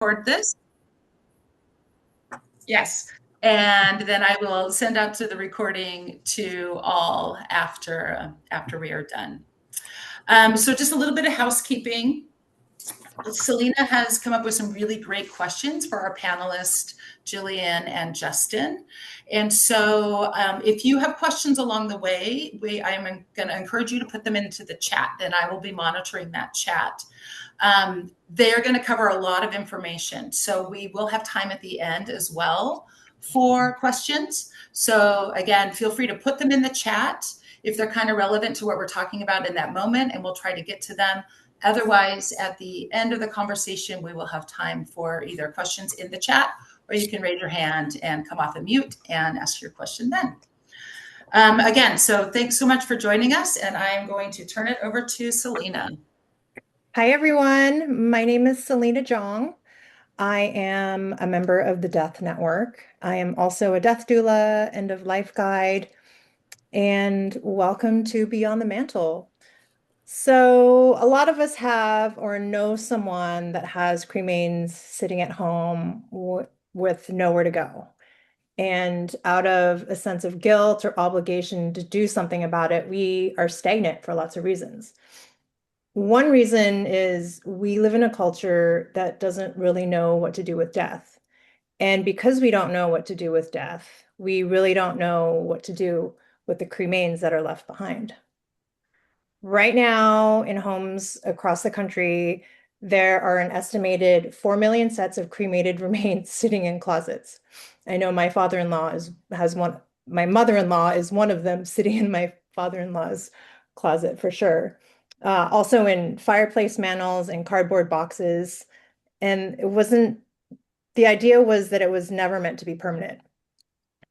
Record this. Yes. And then I will send out to the recording to all after we are done. So just a little bit of housekeeping. Selena has come up with some really great questions for our panelists, Jillian and Justin. And so if you have questions along the way, I'm going to encourage you to put them into the chat, and I will be monitoring that chat. They're going to cover a lot of information. So we will have time at the end as well for questions. So again, feel free to put them in the chat if they're kind of relevant to what we're talking about in that moment, and we'll try to get to them. Otherwise, at the end of the conversation, we will have time for either questions in the chat, or you can raise your hand and come off of mute and ask your question then. Again, so thanks so much for joining us, and I'm going to turn it over to Selena. Hi, everyone. My name is Selena Jong. I am a member of the Death Network. I am also a death doula, end of life guide, and welcome to Beyond the Mantle. So, a lot of us have or know someone that has cremains sitting at home with nowhere to go. And out of a sense of guilt or obligation to do something about it, we are stagnant for lots of reasons. One reason is we live in a culture that doesn't really know what to do with death. And because we don't know what to do with death, we really don't know what to do with the cremains that are left behind. Right now, in homes across the country, there are an estimated 4 million sets of cremated remains sitting in closets. I know my father-in-law has one, my mother-in-law is one of them sitting in my father-in-law's closet for sure. Also in fireplace mantles and cardboard boxes. And the idea was that it was never meant to be permanent.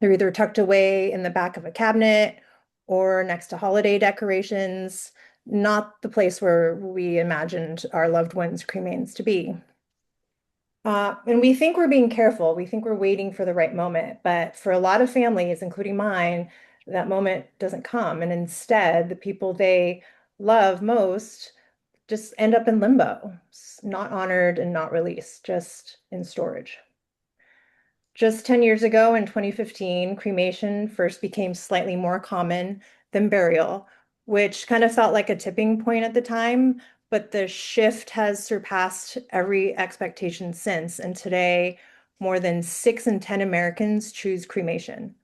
They're either tucked away in the back of a cabinet or next to holiday decorations, not the place where we imagined our loved ones' cremains to be. And we think we're being careful. We think we're waiting for the right moment. But for a lot of families, including mine, that moment doesn't come. And instead, the people they love most just end up in limbo, not honored and not released, just in storage. Just 10 years ago in 2015, cremation first became slightly more common than burial, which kind of felt like a tipping point at the time, but the shift has surpassed every expectation since. And today, more than 6 in 10 Americans choose cremation.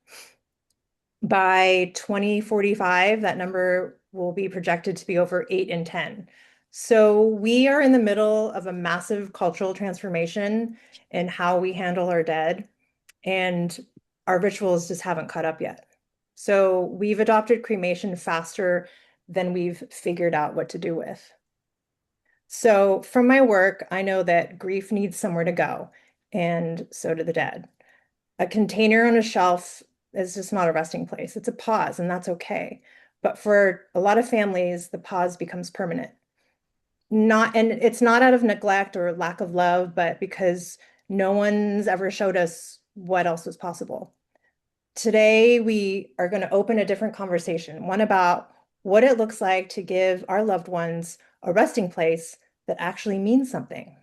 By 2045, that number will be projected to be over 8 in 10. So we are in the middle of a massive cultural transformation in how we handle our dead, and our rituals just haven't caught up yet. So we've adopted cremation faster than we've figured out what to do with. So from my work, I know that grief needs somewhere to go, and so do the dead. A container on a shelf is just not a resting place. It's a pause, and that's okay. But for a lot of families, the pause becomes permanent. And it's not out of neglect or lack of love, but because no one's ever showed us what else is possible. Today, we are going to open a different conversation, one about what it looks like to give our loved ones a resting place that actually means something.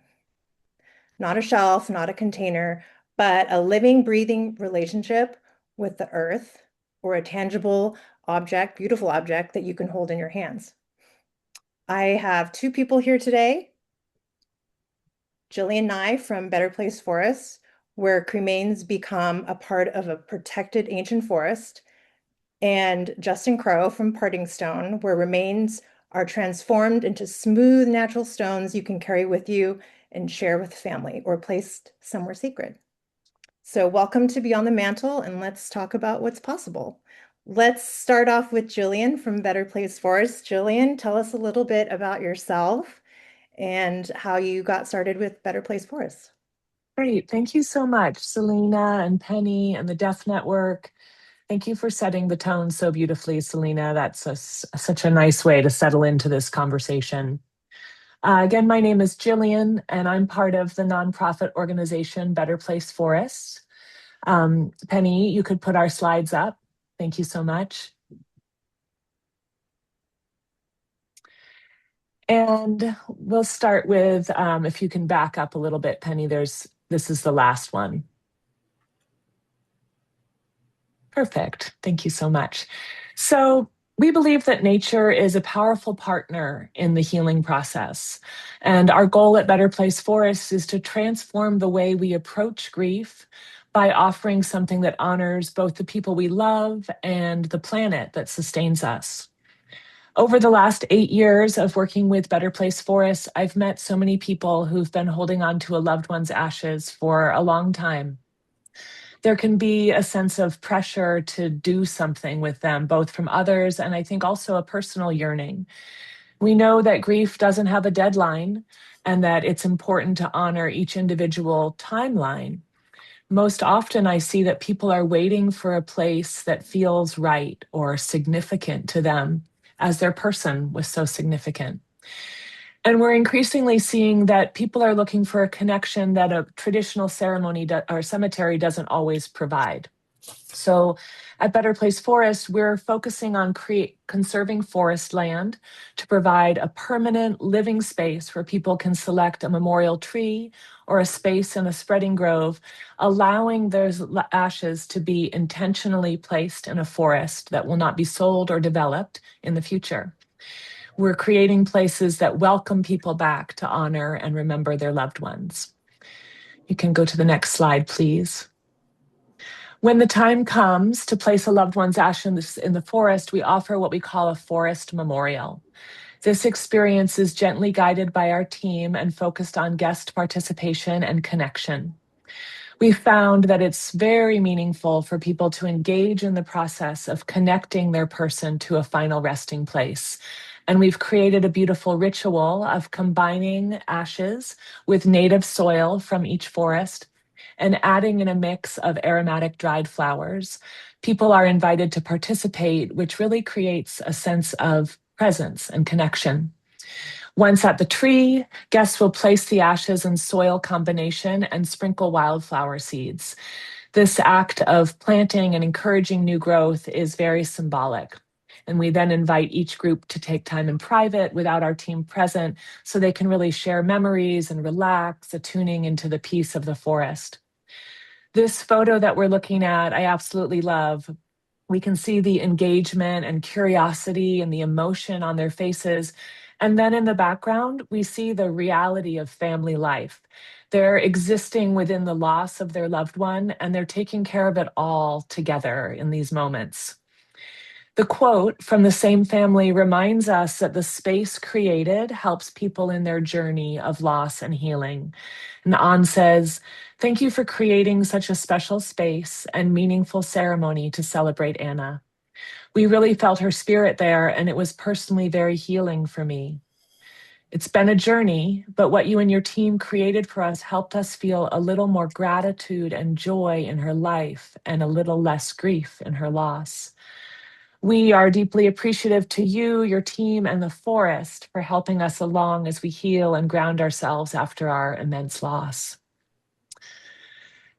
Not a shelf, not a container, but a living, breathing relationship with the earth, or a tangible object, beautiful object that you can hold in your hands. I have 2 people here today. Jillian Nye from Better Place Forests, where cremains become a part of a protected ancient forest, and Justin Crow from Parting Stone, where remains are transformed into smooth natural stones you can carry with you and share with family or placed somewhere sacred. So welcome to Beyond the Mantle, and let's talk about what's possible. Let's start off with Jillian from Better Place Forest. Jillian, tell us a little bit about yourself and how you got started with Better Place Forests. Great. Thank you so much, Selena and Penny and the Death Network. Thank you for setting the tone so beautifully, Selena. That's such a nice way to settle into this conversation. Again, my name is Jillian, and I'm part of the nonprofit organization Better Place Forests. Penny, you could put our slides up. Thank you so much. And we'll start with, if you can back up a little bit, Penny, this is the last one. Perfect. Thank you so much. So we believe that nature is a powerful partner in the healing process. And our goal at Better Place Forest is to transform the way we approach grief by offering something that honors both the people we love and the planet that sustains us. Over the last 8 years of working with Better Place Forest, I've met so many people who've been holding on to a loved one's ashes for a long time. There can be a sense of pressure to do something with them, both from others and I think also a personal yearning. We know that grief doesn't have a deadline and that it's important to honor each individual timeline. Most often, I see that people are waiting for a place that feels right or significant to them, as their person was so significant. And we're increasingly seeing that people are looking for a connection that a traditional ceremony or cemetery doesn't always provide. So at Better Place Forest, we're focusing on conserving forest land to provide a permanent living space where people can select a memorial tree or a space in a spreading grove, allowing those ashes to be intentionally placed in a forest that will not be sold or developed in the future. We're creating places that welcome people back to honor and remember their loved ones. You can go to the next slide, please. When the time comes to place a loved one's ashes in the forest, we offer what we call a forest memorial. This experience is gently guided by our team and focused on guest participation and connection. We found that it's very meaningful for people to engage in the process of connecting their person to a final resting place. And we've created a beautiful ritual of combining ashes with native soil from each forest and adding in a mix of aromatic dried flowers. People are invited to participate, which really creates a sense of presence and connection. Once at the tree, guests will place the ashes in soil combination and sprinkle wildflower seeds. This act of planting and encouraging new growth is very symbolic. And we then invite each group to take time in private without our team present so they can really share memories and relax, attuning into the peace of the forest. This photo that we're looking at, I absolutely love. We can see the engagement and curiosity and the emotion on their faces. And then in the background, we see the reality of family life. They're existing within the loss of their loved one, and they're taking care of it all together in these moments. The quote from the same family reminds us that the space created helps people in their journey of loss and healing. And An says, "Thank you for creating such a special space and meaningful ceremony to celebrate Anna. We really felt her spirit there, and it was personally very healing for me. It's been a journey, but what you and your team created for us helped us feel a little more gratitude and joy in her life and a little less grief in her loss. We are deeply appreciative to you, your team, and the forest for helping us along as we heal and ground ourselves after our immense loss."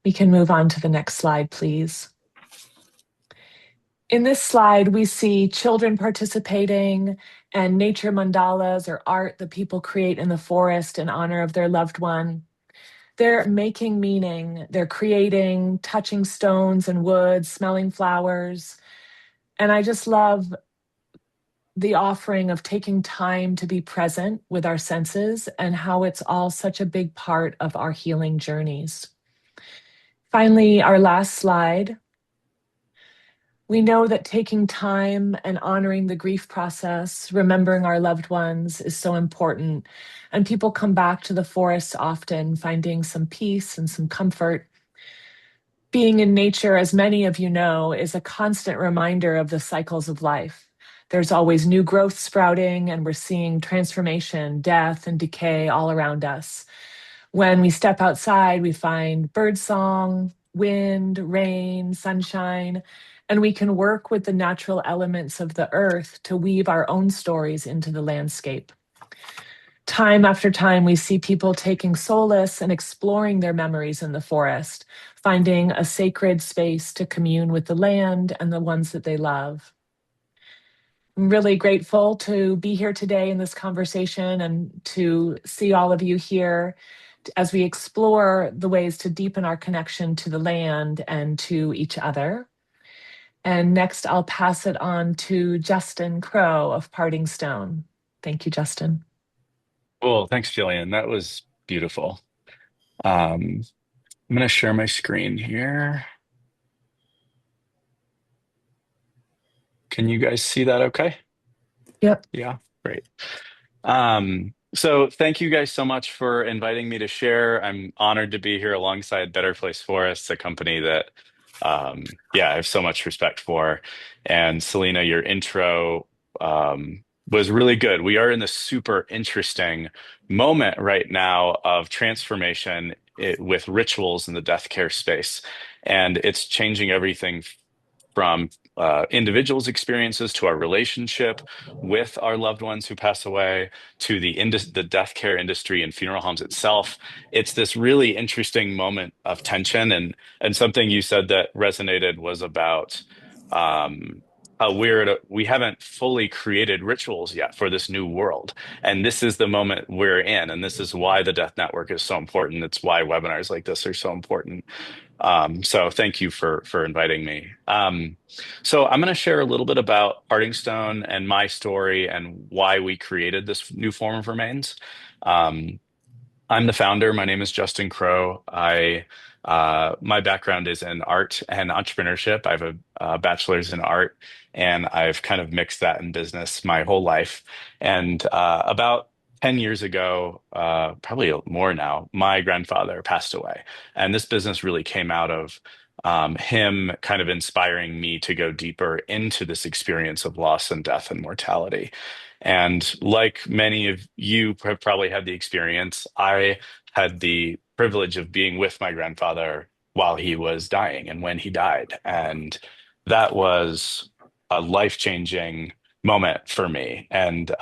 We can move on to the next slide, please. In this slide, we see children participating and nature mandalas or art that people create in the forest in honor of their loved one. They're making meaning, they're creating, touching stones and wood, smelling flowers. And I just love the offering of taking time to be present with our senses and how it's all such a big part of our healing journeys. Finally, our last slide. We know that taking time and honoring the grief process, remembering our loved ones is so important. And people come back to the forest often, finding some peace and some comfort. Being in nature, as many of you know, is a constant reminder of the cycles of life. There's always new growth sprouting, and we're seeing transformation, death, and decay all around us. When we step outside, we find birdsong, wind, rain, sunshine, and we can work with the natural elements of the earth to weave our own stories into the landscape. Time after time, we see people taking solace and exploring their memories in the forest, finding a sacred space to commune with the land and the ones that they love. I'm really grateful to be here today in this conversation and to see all of you here as we explore the ways to deepen our connection to the land and to each other. And next, I'll pass it on to Justin Crow of Parting Stone. Thank you, Justin. Cool. Thanks, Jillian. That was beautiful. I'm going to share my screen here. Can you guys see that okay? Yep. Yeah, great. So thank you guys so much for inviting me to share. I'm honored to be here alongside Better Place Forests, a company that, yeah, I have so much respect for. And Selena, your intro, was really good. We are in this super interesting moment right now of transformation with rituals in the death care space. And it's changing everything from individuals' experiences to our relationship with our loved ones who pass away to the death care industry and funeral homes itself. It's this really interesting moment of tension, and something you said that resonated was about how we haven't fully created rituals yet for this new world, and this is the moment we're in, and this is why the Death Network is so important. It's why webinars like this are so important. So thank you for inviting me. So I'm going to share a little bit about Parting Stone and my story and why we created this new form of remains. Um, I'm the founder. My name is Justin Crow. My background is in art and entrepreneurship. I have a bachelor's in art, and I've kind of mixed that in business my whole life. And about 10 years ago, probably more now, my grandfather passed away, and this business really came out of him kind of inspiring me to go deeper into this experience of loss and death and mortality. And like many of you have probably had the experience, I had the privilege of being with my grandfather while he was dying and when he died. And that was a life-changing moment for me. And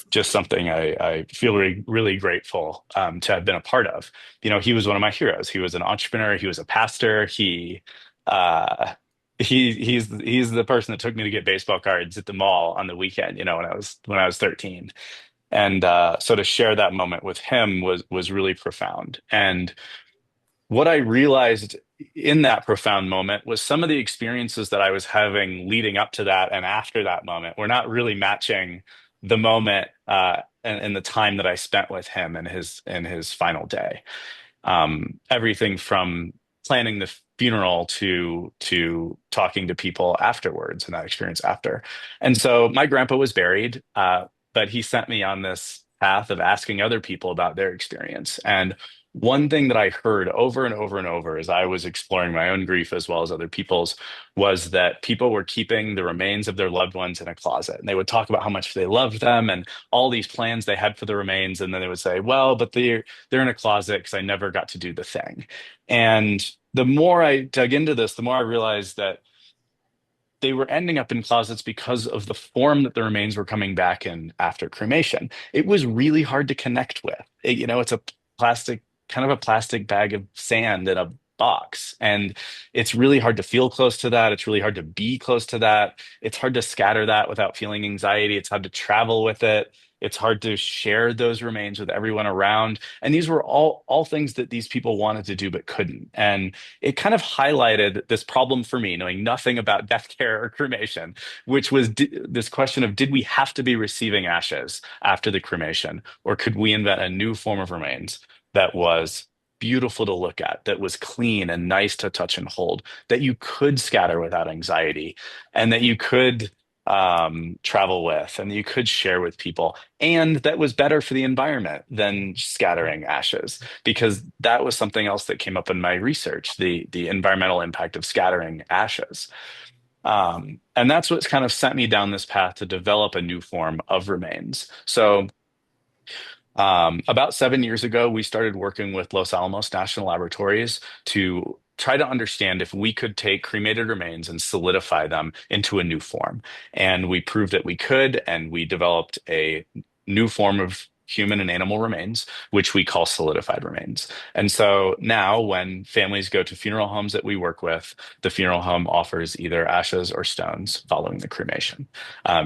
just something I feel really grateful to have been a part of. You know, he was one of my heroes. He was an entrepreneur. He was a pastor. Uh, he's the person that took me to get baseball cards at the mall on the weekend. You know, when I was 13, and so to share that moment with him was really profound. And what I realized in that profound moment was some of the experiences that I was having leading up to that and after that moment were not really matching the moment and the time that I spent with him in his final day. Everything from planning the funeral to talking to people afterwards and that experience after. And so my grandpa was buried, but he sent me on this path of asking other people about their experience. And one thing that I heard over and over and over as I was exploring my own grief as well as other people's was that people were keeping the remains of their loved ones in a closet. And they would talk about how much they loved them and all these plans they had for the remains. And then they would say, well, but they're in a closet because I never got to do the thing. And the more I dug into this, the more I realized that they were ending up in closets because of the form that the remains were coming back in after cremation. It was really hard to connect with. It's a kind of a plastic bag of sand in a box. And it's really hard to feel close to that. It's really hard to be close to that. It's hard to scatter that without feeling anxiety. It's hard to travel with it. It's hard to share those remains with everyone around. And these were all things that these people wanted to do but couldn't. And it kind of highlighted this problem for me, knowing nothing about death care or cremation, which was this question of, did we have to be receiving ashes after the cremation, or could we invent a new form of remains that was beautiful to look at, that was clean and nice to touch and hold, that you could scatter without anxiety, and that you could travel with, and that you could share with people, and that was better for the environment than scattering ashes, because that was something else that came up in my research, the environmental impact of scattering ashes. And that's what's kind of sent me down this path to develop a new form of remains. So about 7 years ago, we started working with Los Alamos National Laboratories to try to understand if we could take cremated remains and solidify them into a new form. And we proved that we could, and we developed a new form of human and animal remains, which we call solidified remains. And so now when families go to funeral homes that we work with, the funeral home offers either ashes or stones following the cremation.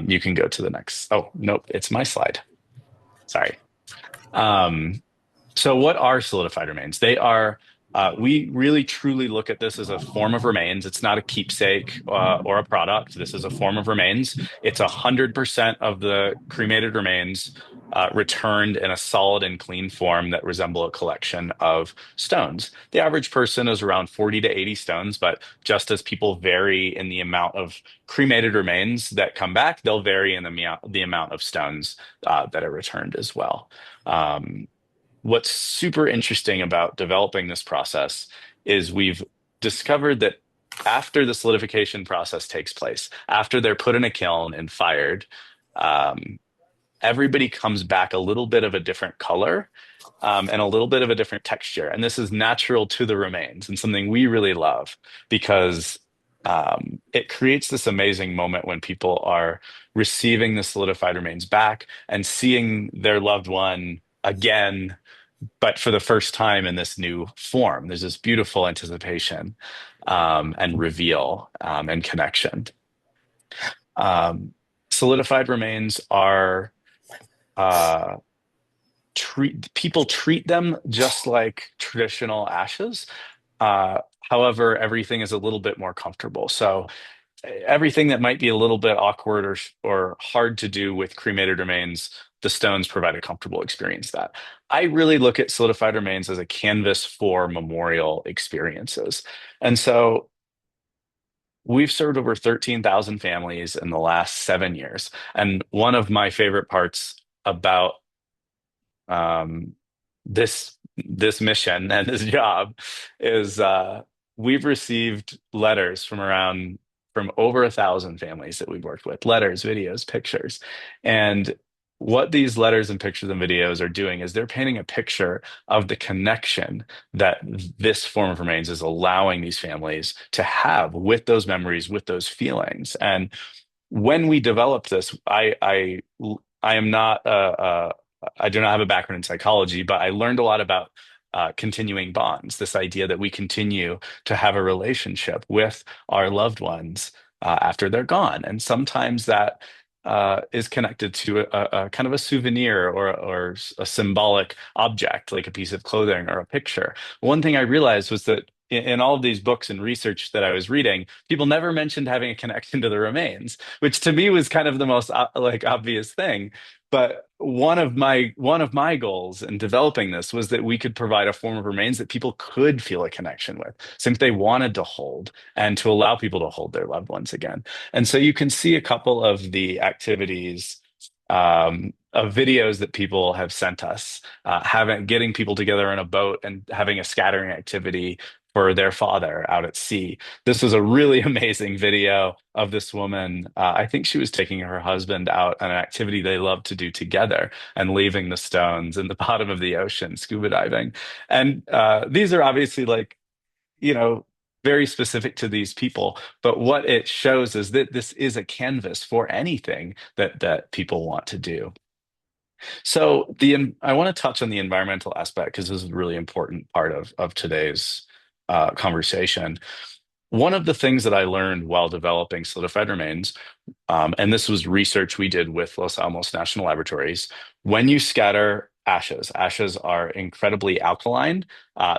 You can go to the next. Oh, nope, it's my slide. Sorry. Um, so what are solidified remains? They are, we really truly look at this as a form of remains. It's not a keepsake or a product. This is a form of remains. It's 100% of the cremated remains returned in a solid and clean form that resemble a collection of stones. The average person is around 40 to 80 stones, but just as people vary in the amount of cremated remains that come back, they'll vary in the amount of stones that are returned as well. What's super interesting about developing this process is we've discovered that after the solidification process takes place, after they're put in a kiln and fired, um, everybody comes back a little bit of a different color and a little bit of a different texture. And this is natural to the remains and something we really love because it creates this amazing moment when people are receiving the solidified remains back and seeing their loved one again, but for the first time in this new form. There's this beautiful anticipation and reveal and connection. Solidified remains are uh, people treat them just like traditional ashes. However, everything is a little bit more comfortable. So everything that might be a little bit awkward or hard to do with cremated remains, the stones provide a comfortable experience that. I really look at solidified remains as a canvas for memorial experiences. And so we've served over 13,000 families in the last 7 years. And one of my favorite parts about um, this mission and this job is we've received letters from over 1,000 families that we've worked with, letters, videos, pictures. And what these letters and pictures and videos are doing is they're painting a picture of the connection that this form of remains is allowing these families to have with those memories, with those feelings. And when we developed this, I am not I do not have a background in psychology, but I learned a lot about continuing bonds. This idea that we continue to have a relationship with our loved ones after they're gone, and sometimes that is connected to a kind of a souvenir or a symbolic object, like a piece of clothing or a picture. One thing I realized was that in all of these books and research that I was reading, people never mentioned having a connection to the remains, which to me was kind of the most like obvious thing. But one of my goals in developing this was that we could provide a form of remains that people could feel a connection with, since they wanted to hold and to allow people to hold their loved ones again. And so you can see a couple of the activities of videos that people have sent us, having getting people together in a boat and having a scattering activity for their father out at sea. This was a really amazing video of this woman. I think she was taking her husband out on an activity they love to do together and leaving the stones in the bottom of the ocean, scuba diving. And these are obviously like, you know, very specific to these people. But what it shows is that this is a canvas for anything that people want to do. So I want to touch on the environmental aspect because this is a really important part of today's conversation. One of the things that I learned while developing solidified remains, and this was research we did with Los Alamos National Laboratories, when you scatter ashes are incredibly alkaline,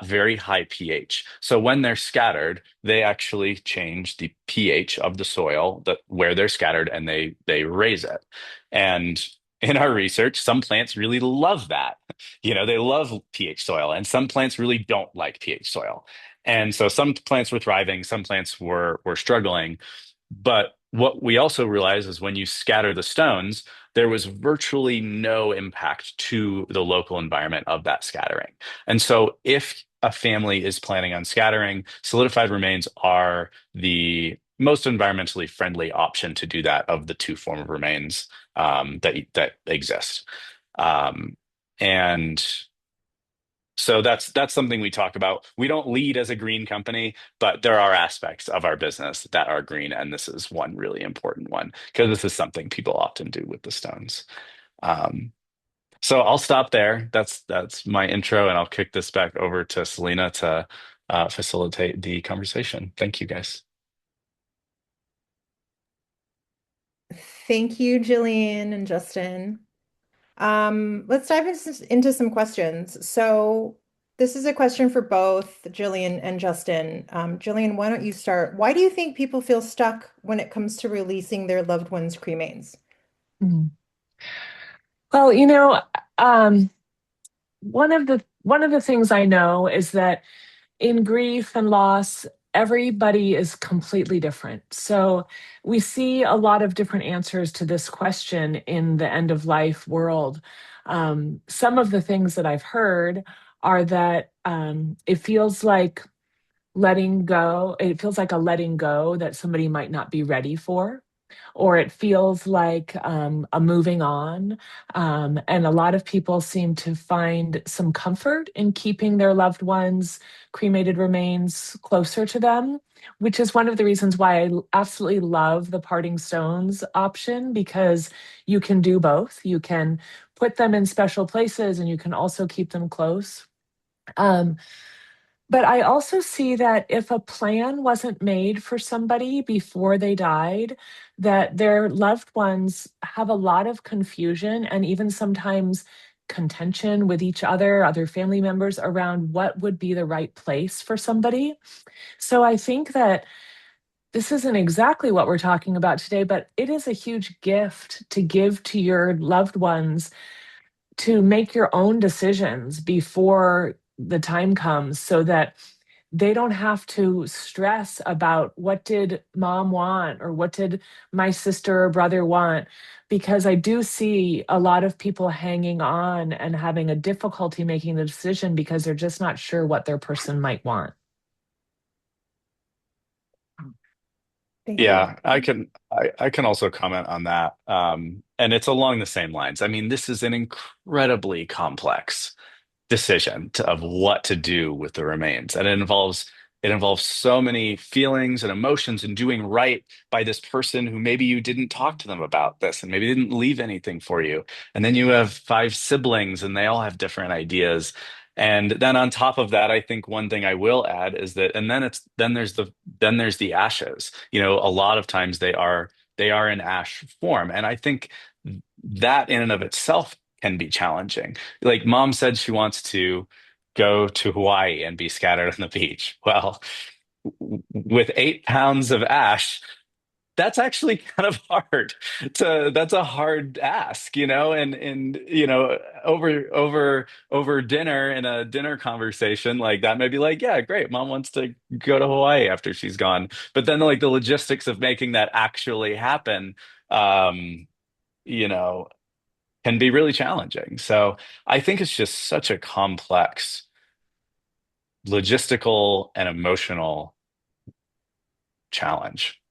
very high pH. So when they're scattered, they actually change the pH of the soil where they're scattered, and they raise it. And in our research, some plants really love that. They love pH soil, and some plants really don't like pH soil. And so some plants were thriving, some plants were struggling. But what we also realized is when you scatter the stones, there was virtually no impact to the local environment of that scattering. And so if a family is planning on scattering, solidified remains are the most environmentally friendly option to do that of the two form of remains that exist. And so that's something we talk about. We don't lead as a green company, but there are aspects of our business that are green, and this is one really important one because this is something people often do with the stones. Um, So I'll stop there. That's my intro, and I'll kick this back over to Selena to facilitate the conversation. Thank you, guys. Thank you, Jillian and Justin. Let's dive into some questions. So this is a question for both Jillian and Justin. Jillian, why don't you start? Why do you think people feel stuck when it comes to releasing their loved ones' cremains? Mm. Well, um, one of the things I know is that in grief and loss, everybody is completely different. So we see a lot of different answers to this question in the end of life world. Some of the things that I've heard are that it feels like letting go, it feels like a letting go that somebody might not be ready for, or it feels like a moving on. And a lot of people seem to find some comfort in keeping their loved ones' cremated remains closer to them, which is one of the reasons why I absolutely love the parting stones option, because you can do both. You can put them in special places and you can also keep them close. Um, but I also see that if a plan wasn't made for somebody before they died, that their loved ones have a lot of confusion and even sometimes contention with each other, other family members around what would be the right place for somebody. So I think that this isn't exactly what we're talking about today, but it is a huge gift to give to your loved ones to make your own decisions before the time comes so that they don't have to stress about what did mom want or what did my sister or brother want, because I do see a lot of people hanging on and having a difficulty making the decision because they're just not sure what their person might want. Thank you. Yeah, I can also comment on that. And it's along the same lines. I mean, this is an incredibly complex decision of what to do with the remains. And it involves so many feelings and emotions and doing right by this person who maybe you didn't talk to them about this and maybe didn't leave anything for you. And then you have five siblings and they all have different ideas. And then on top of that, I think one thing I will add is that, and then there's the ashes. A lot of times they are in ash form. And I think that in and of itself can be challenging. Like mom said she wants to go to Hawaii and be scattered on the beach. Well, with 8 pounds of ash, that's actually kind of hard that's a hard ask, and over dinner in a dinner conversation like that, maybe like, yeah, great, mom wants to go to Hawaii after she's gone. But then like the logistics of making that actually happen, um, you know, can be really challenging. So I think it's just such a complex logistical and emotional challenge.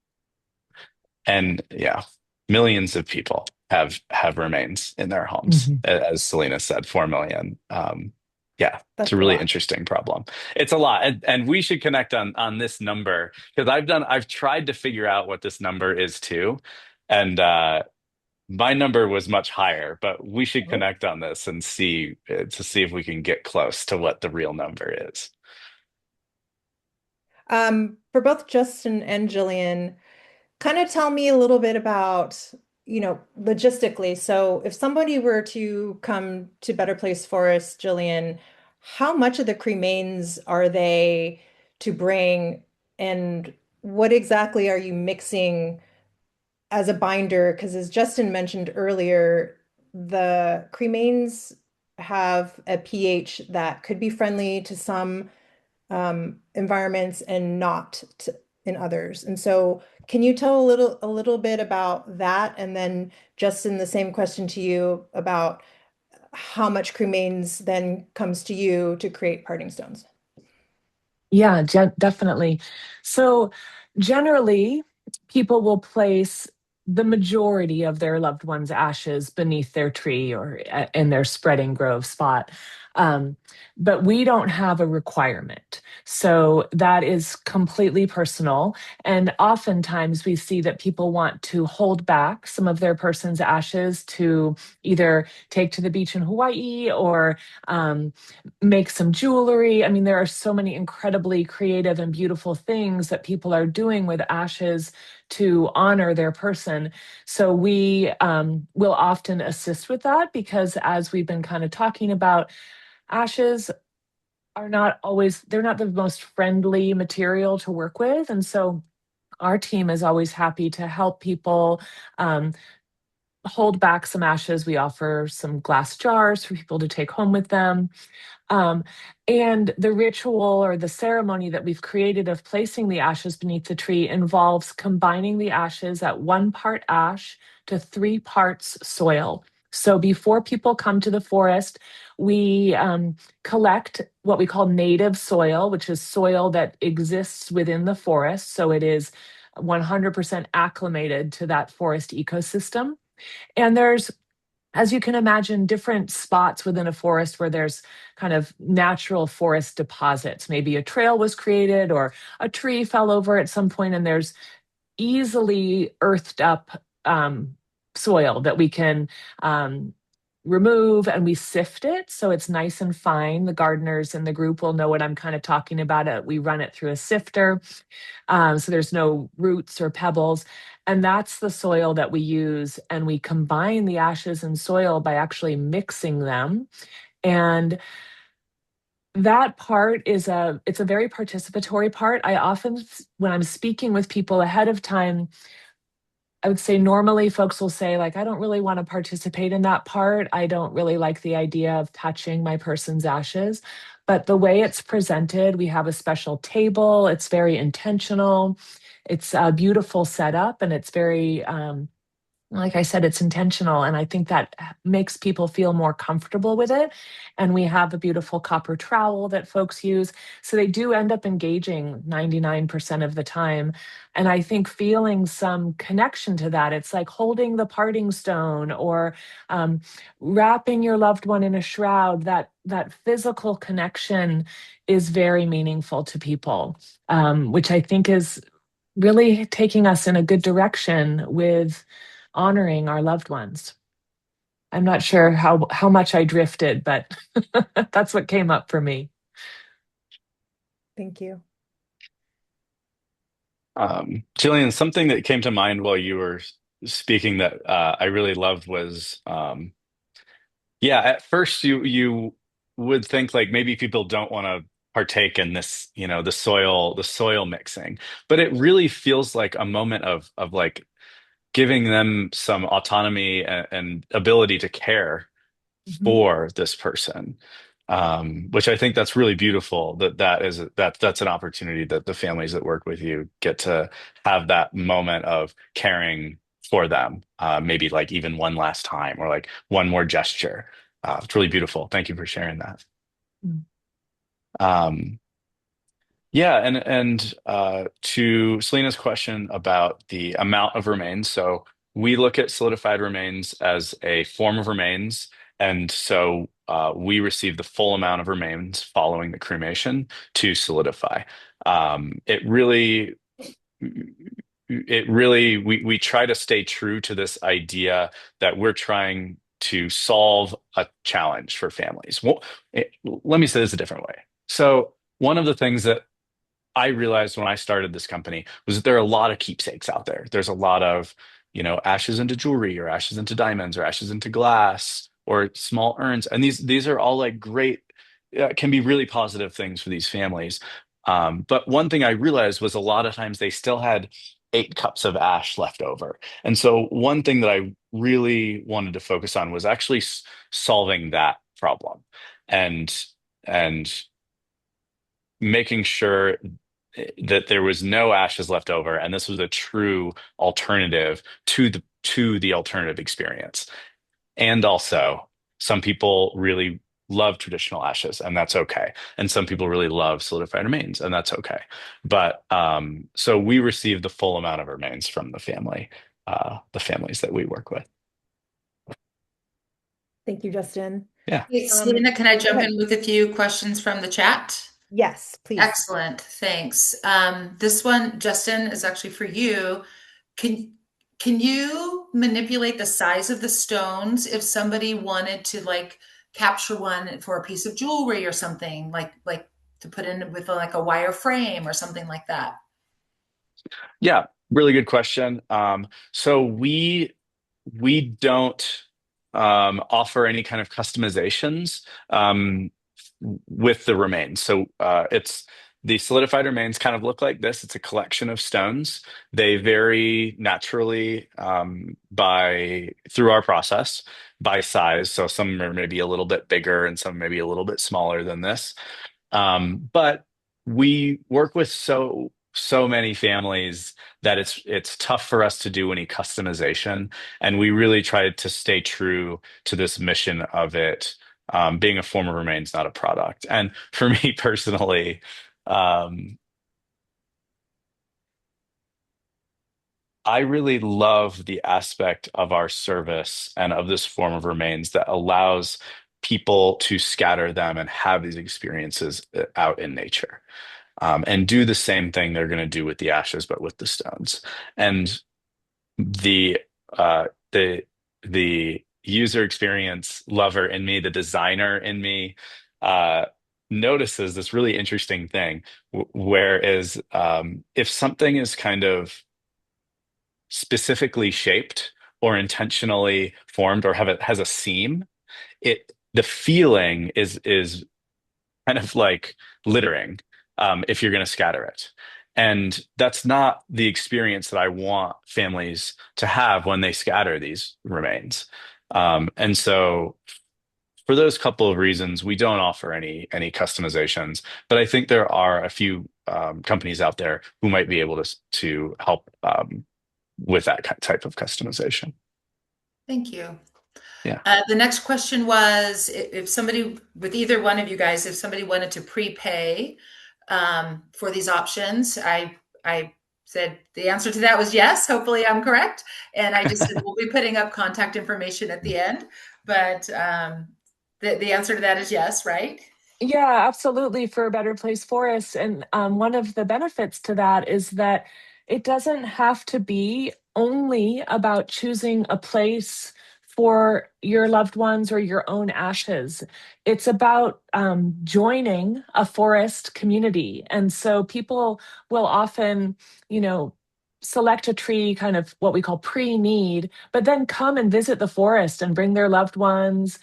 And yeah, millions of people have remains in their homes, Mhm. as Selena said, 4 million. Yeah, it's a That's a really lot. interesting problem. It's a lot, and we should connect on this number because I've tried to figure out what this number is too, and my number was much higher, but we should connect on this and see if we can get close to what the real number is. For both Justin and Jillian, kind of tell me a little bit about, logistically. So if somebody were to come to Better Place Forest, Jillian, how much of the cremains are they to bring, and what exactly are you mixing as a binder? Because as Justin mentioned earlier, the cremains have a pH that could be friendly to some environments and not in others. And so, can you tell a little bit about that? And then, Justin, the same question to you about how much cremains then comes to you to create parting stones. Yeah, definitely. So, generally, people will place the majority of their loved one's ashes beneath their tree or in their spreading grove spot. Um, but we don't have a requirement. So that is completely personal. And oftentimes we see that people want to hold back some of their person's ashes to either take to the beach in Hawaii or make some jewelry. I mean, there are so many incredibly creative and beautiful things that people are doing with ashes to honor their person. So we will often assist with that because, as we've been kind of talking about, ashes are not always, they're not the most friendly material to work with. And so our team is always happy to help people um, hold back some ashes. We offer some glass jars for people to take home with them. Um, and the ritual or the ceremony that we've created of placing the ashes beneath the tree involves combining the ashes at 1 part ash to 3 parts soil. So before people come to the forest, we collect what we call native soil, which is soil that exists within the forest. So it is 100% acclimated to that forest ecosystem. And there's, as you can imagine, different spots within a forest where there's kind of natural forest deposits. Maybe a trail was created or a tree fell over at some point, and there's easily earthed up soil that we can remove, and we sift it so it's nice and fine. The gardeners in the group will know what I'm kind of talking about. We run it through a sifter. So there's no roots or pebbles. And that's the soil that we use. And we combine the ashes and soil by actually mixing them. And that part is it's a very participatory part. I often, when I'm speaking with people ahead of time, I would say normally folks will say, like, I don't really want to participate in that part. I don't really like the idea of touching my person's ashes. But the way it's presented, we have a special table. It's very intentional. It's a beautiful setup, and it's very like I said, it's intentional. And I think that makes people feel more comfortable with it. And we have a beautiful copper trowel that folks use. So they do end up engaging 99% of the time. And I think feeling some connection to that, it's like holding the parting stone or wrapping your loved one in a shroud. That physical connection is very meaningful to people, which I think is really taking us in a good direction with honoring our loved ones. I'm not sure how much I drifted, but that's what came up for me. Thank you. Jillian, something that came to mind while you were speaking that I really loved was, yeah, at first you would think like maybe people don't want to partake in this, the soil mixing, but it really feels like a moment of like giving them some autonomy and ability to care Mhm. for this person, which I think that's really beautiful. That's an opportunity that the families that work with you get to have that moment of caring for them, maybe like even one last time or like one more gesture. It's really beautiful. Thank you for sharing that. Mm. Um, yeah, and to Selena's question about the amount of remains, so we look at solidified remains as a form of remains, and so we receive the full amount of remains following the cremation to solidify. It really, we try to stay true to this idea that we're trying to solve a challenge for families. Well, let me say this a different way. So one of the things that I realized when I started this company was that there are a lot of keepsakes out there. There's a lot of, ashes into jewelry or ashes into diamonds or ashes into glass or small urns. And these are all like great, can be really positive things for these families. But one thing I realized was a lot of times they still had 8 cups of ash left over. And so one thing that I really wanted to focus on was actually solving that problem and and making sure that there was no ashes left over, and this was a true alternative to the alternative experience. And also, some people really love traditional ashes, and that's okay. And some people really love solidified remains, and that's okay. But so we receive the full amount of remains from the families that we work with. Thank you, Justin. Yeah. Hey, Selena, can I Go jump ahead. in with a few questions from the chat? Yes, please. Excellent, thanks. This one, Justin, is actually for you. Can can you manipulate the size of the stones if somebody wanted to like capture one for a piece of jewelry or something, like to put in with like a wire frame or something like that? Yeah, really good question. So we don't offer any kind of customizations with the remains. So it's the solidified remains kind of look like this. It's a collection of stones. They vary naturally by through our process by size. So some are maybe a little bit bigger and some maybe a little bit smaller than this. But we work with so many families that it's tough for us to do any customization, and we really try to stay true to this mission of it being a form of remains, not a product. And for me personally, um, I really love the aspect of our service and of this form of remains that allows people to scatter them and have these experiences out in nature. And do the same thing they're going to do with the ashes, but with the stones. And the uh, the the user experience lover in me, the designer in me, uh, notices this really interesting thing. Whereas if something is kind of specifically shaped or intentionally formed or has a seam, it the feeling is kind of like littering if you're going to scatter it. And that's not the experience that I want families to have when they scatter these remains. And so for those couple of reasons, we don't offer any customizations, but I think there are a few companies out there who might be able to help with that type of customization. Thank you. Yeah. The next question was if somebody, with either one of you guys, if somebody wanted to prepay for these options, I said the answer to that was yes. Hopefully, I'm correct. And I just said we'll be putting up contact information at the end, but the answer to that is yes, right? Yeah, absolutely, for a better place forest. And one of the benefits to that is that it doesn't have to be only about choosing a place for your loved ones or your own ashes. It's about joining a forest community. And so people will often, you know, select a tree kind of what we call pre-need, but then come and visit the forest and bring their loved ones.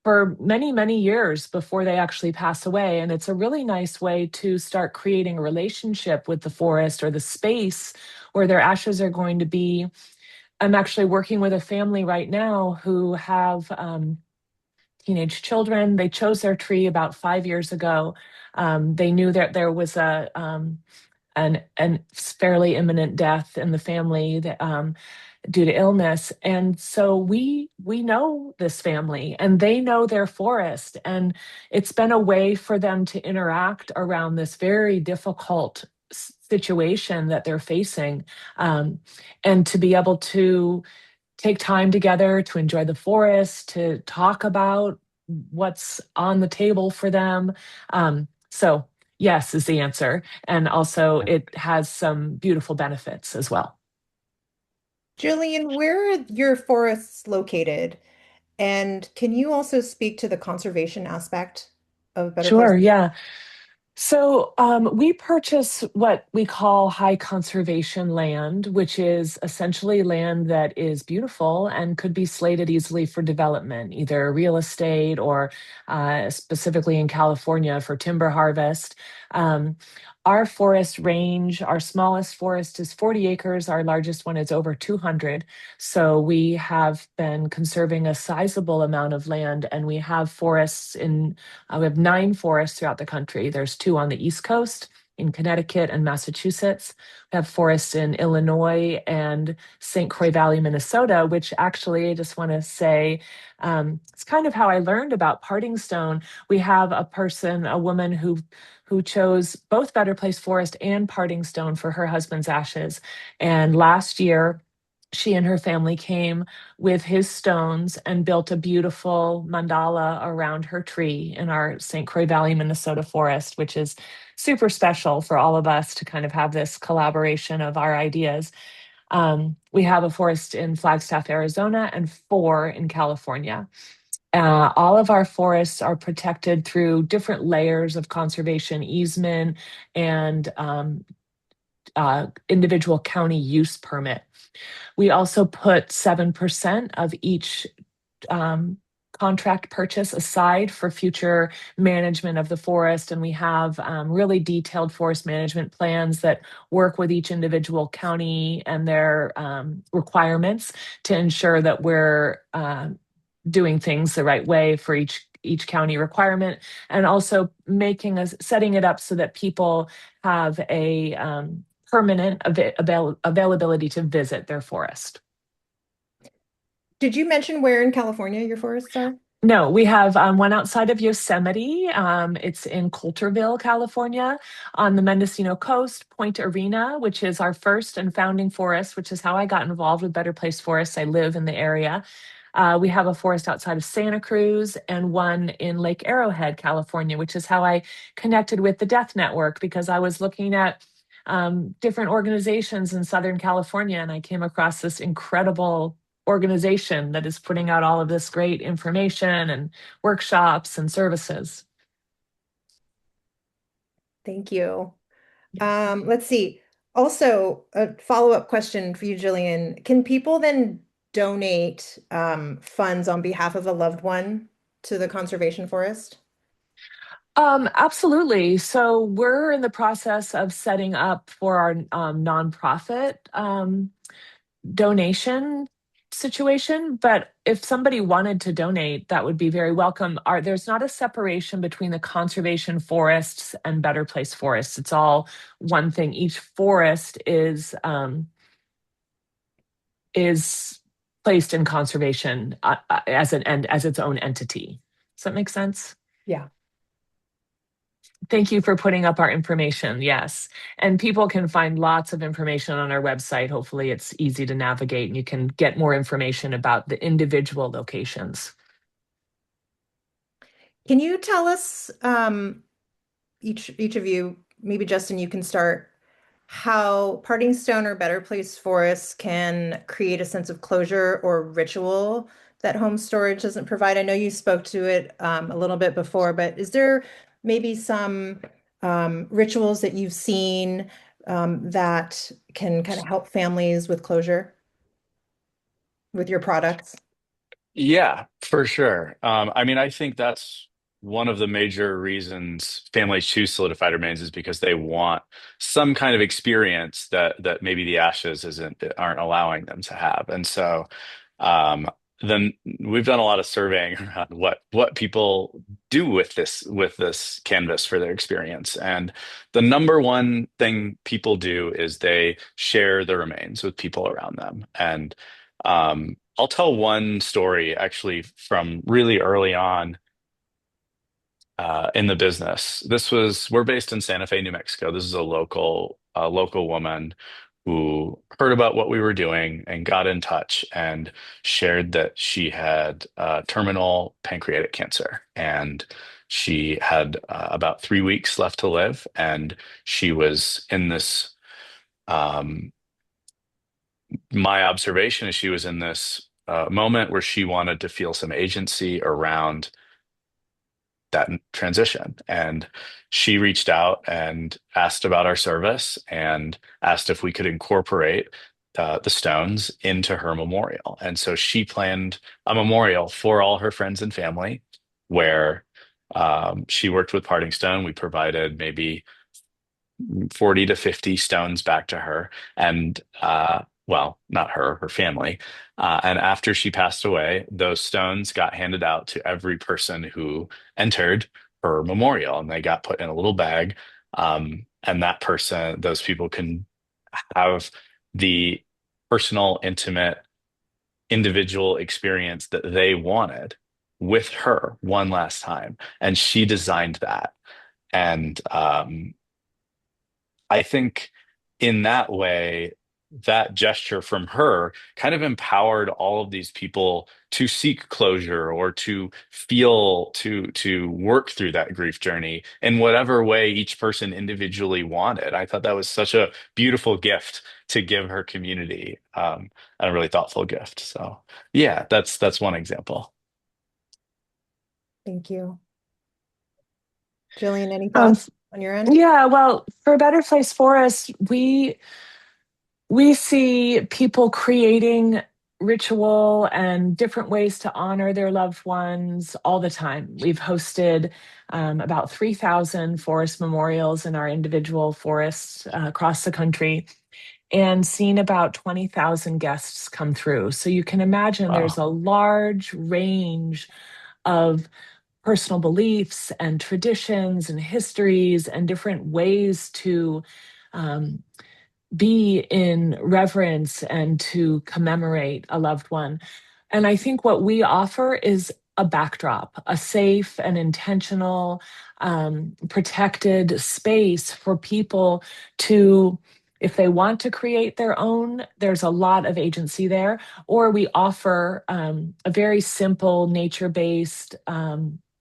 For many, many years before they actually pass away. And it's a really nice way to start creating a relationship with the forest or the space where their ashes are going to be. I'm actually working with a family right now who have teenage children. They chose their tree about 5 years ago. They knew that there was an fairly imminent death in the family that, due to illness, and so we know this family and they know their forest, and it's been a way for them to interact around this very difficult situation that they're facing, um, and to be able to take time together to enjoy the forest, to talk about what's on the table for them. So yes is the answer, and also it has some beautiful benefits as well. Julian, where are your forests located? And can you also speak to the conservation aspect of Better Place? Sure, yeah. So we purchase what we call high conservation land, which is essentially land that is beautiful and could be slated easily for development, either real estate or specifically in California for timber harvest. Um, our forest range, our smallest forest is 40 acres. Our largest one is over 200. So we have been conserving a sizable amount of land, and we have forests in we have 9 forests throughout the country. There's 2 on the East Coast in Connecticut and Massachusetts. We have forests in Illinois and St. Croix Valley, Minnesota, which actually I just want to say it's kind of how I learned about parting stone. We have a woman who chose both Better Place Forest and Parting Stone for her husband's ashes. And last year, She and her family came with his stones and built a beautiful mandala around her tree in our St. Croix Valley, Minnesota forest, which is super special for all of us to kind of have this collaboration of our ideas. We have a forest in Flagstaff, Arizona, and 4 in California. All of our forests are protected through different layers of conservation easement and individual county use permit. We also put 7% of each contract purchase aside for future management of the forest. And we have really detailed forest management plans that work with each individual county and their requirements to ensure that we're doing things the right way for each county requirement, and also setting it up so that people have a permanent availability to visit their forest. Did you mention where in California your forests are? No, we have one outside of Yosemite. It's in Coulterville, California, on the Mendocino coast, Point Arena, which is our first and founding forest, which is how I got involved with Better Place Forests. I live in the area. We have a forest outside of Santa Cruz and one in Lake Arrowhead, California, which is how I connected with the Death Network, because I was looking at different organizations in Southern California, and I came across this incredible organization that is putting out all of this great information and workshops and services. Thank you. Let's see. Also, a follow-up question for you, Jillian. Can people then donate funds on behalf of a loved one to the conservation forest? Absolutely. So we're in the process of setting up for our nonprofit donation situation, but if somebody wanted to donate, that would be very welcome. There's not a separation between the conservation forests and Better Place Forests. It's all one thing. Each forest is placed in conservation as its own entity. Does that make sense? Yeah. Thank you for putting up our information. Yes. And people can find lots of information on our website. Hopefully it's easy to navigate and you can get more information about the individual locations. Can you tell us, each of you, maybe Justin, you can start, how Parting Stone or Better Place Forests can create a sense of closure or ritual that home storage doesn't provide? I know you spoke to it a little bit before, but is there maybe some rituals that you've seen that can kind of help families with closure with your products? Yeah, for sure. I mean, I think that's one of the major reasons families choose solidified remains is because they want some kind of experience that maybe the ashes aren't allowing them to have. And so um, then we've done a lot of surveying around what people do with this canvas for their experience. And the number one thing people do is they share the remains with people around them. And I'll tell one story actually from really early on in the business. We're based in Santa Fe, New Mexico. This is a local woman who heard about what we were doing and got in touch and shared that she had terminal pancreatic cancer, and she had about 3 weeks left to live, and she was in this. My observation is she was in this moment where she wanted to feel some agency around that transition. And she reached out and asked about our service and asked if we could incorporate the stones into her memorial. And so she planned a memorial for all her friends and family where she worked with Parting Stone. We provided maybe 40 to 50 stones back to her. And well, not her, her family. And after she passed away, those stones got handed out to every person who entered her memorial, and they got put in a little bag. And those people can have the personal, intimate, individual experience that they wanted with her one last time. And she designed that. And I think in that way, that gesture from her kind of empowered all of these people to seek closure or to feel to work through that grief journey in whatever way each person individually wanted. I thought that was such a beautiful gift to give her community, and a really thoughtful gift. So yeah, that's one example. Thank you. Jillian, any Um, thoughts on your end? yeah, well, for a Better Place Forest, we see people creating ritual and different ways to honor their loved ones all the time. We've hosted about 3,000 forest memorials in our individual forests across the country and seen about 20,000 guests come through. So you can imagine there's Wow. a large range of personal beliefs and traditions and histories and different ways to um, be in reverence and to commemorate a loved one. And I think what we offer is a backdrop, a safe and intentional, protected space for people to, if they want to create their own, there's a lot of agency there. Or we offer a very simple, nature based,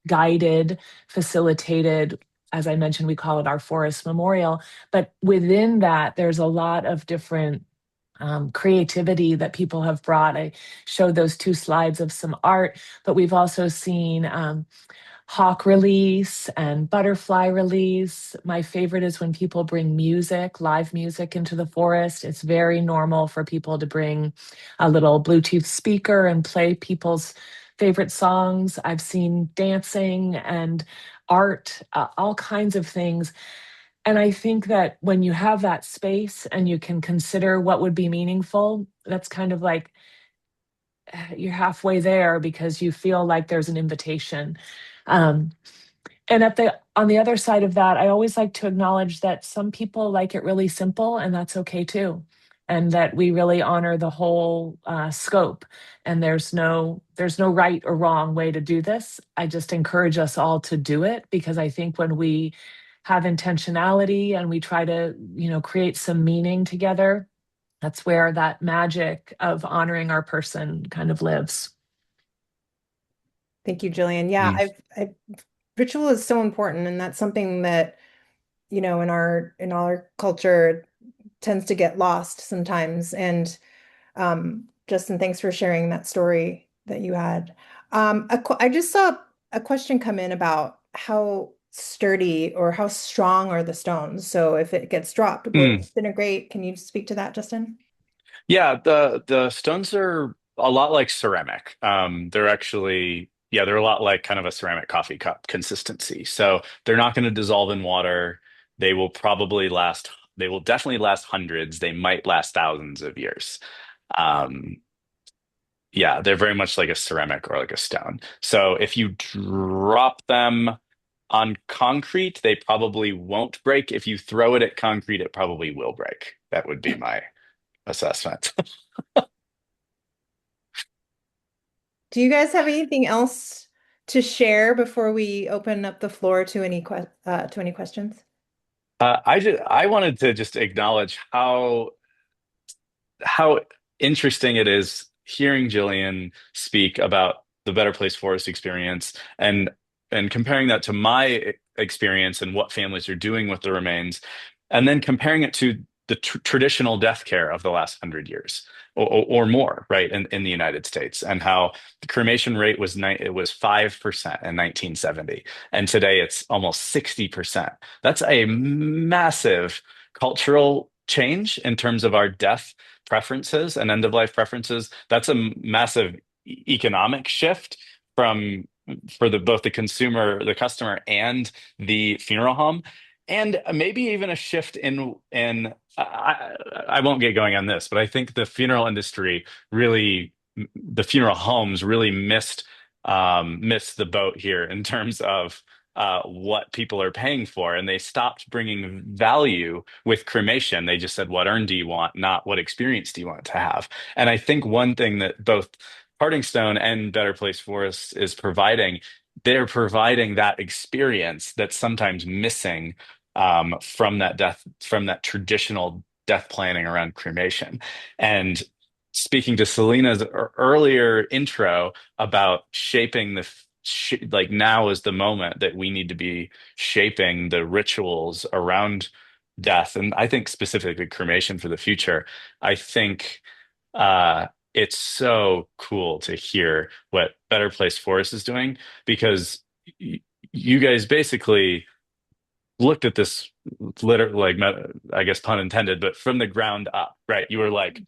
guided, facilitated, as I mentioned, we call it our forest memorial. But within that, there's a lot of different creativity that people have brought. I showed those two slides of some art, but we've also seen hawk release and butterfly release. My favorite is when people bring music, live music into the forest. It's very normal for people to bring a little Bluetooth speaker and play people's favorite songs. I've seen dancing and art, all kinds of things. And I think that when you have that space and you can consider what would be meaningful, that's kind of like you're halfway there because you feel like there's an invitation. Um, and on the other side of that, I always like to acknowledge that some people like it really simple, and that's okay too. And that we really honor the whole scope. And there's no right or wrong way to do this. I just encourage us all to do it because I think when we have intentionality and we try to, create some meaning together, that's where that magic of honoring our person kind of lives. Thank you, Jillian. Yeah, Mm. ritual is so important, and that's something that, in our culture tends to get lost sometimes. And Justin, thanks for sharing that story that you had. I just saw a question come in about how sturdy or how strong are the stones. So if it gets dropped, will it Mm. disintegrate? Can you speak to that, Justin? Yeah, the stones are a lot like ceramic. They're actually, yeah, they're a lot like kind of a ceramic coffee cup consistency. So they're not going to dissolve in water. They will probably last, they will definitely last hundreds. They might last thousands of years. Um, yeah, they're very much like a ceramic or like a stone. So if you drop them on concrete, they probably won't break. If you throw it at concrete, it probably will break. That would be my assessment. Do you guys have anything else to share before we open up the floor to any questions? I wanted to just acknowledge how interesting it is hearing Jillian speak about the Better Place Forest experience and comparing that to my experience and what families are doing with the remains, and then comparing it to the traditional death care of the last 100 years or more, right, in the United States, and how the cremation rate it was 5% in 1970, and today it's almost 60%. That's a massive cultural change in terms of our death preferences and end of life preferences. That's a massive economic shift from for both the consumer, the customer, and the funeral home, and maybe even a shift in I won't get going on this, but I think the funeral industry really, the funeral homes really missed the boat here in terms of what people are paying for, and they stopped bringing value with cremation. They just said, "What urn do you want?" Not "What experience do you want to have?" And I think one thing that both Parting Stone and Better Place Forest is providing, they're providing that experience that's sometimes missing from that traditional death planning around cremation. And speaking to Selena's earlier intro about shaping like now is the moment that we need to be shaping the rituals around death, and I think specifically cremation for the future. I think it's so cool to hear what Better Place Forest is doing because you guys basically looked at this literally, like, I guess pun intended, but from the ground up, right? You were like,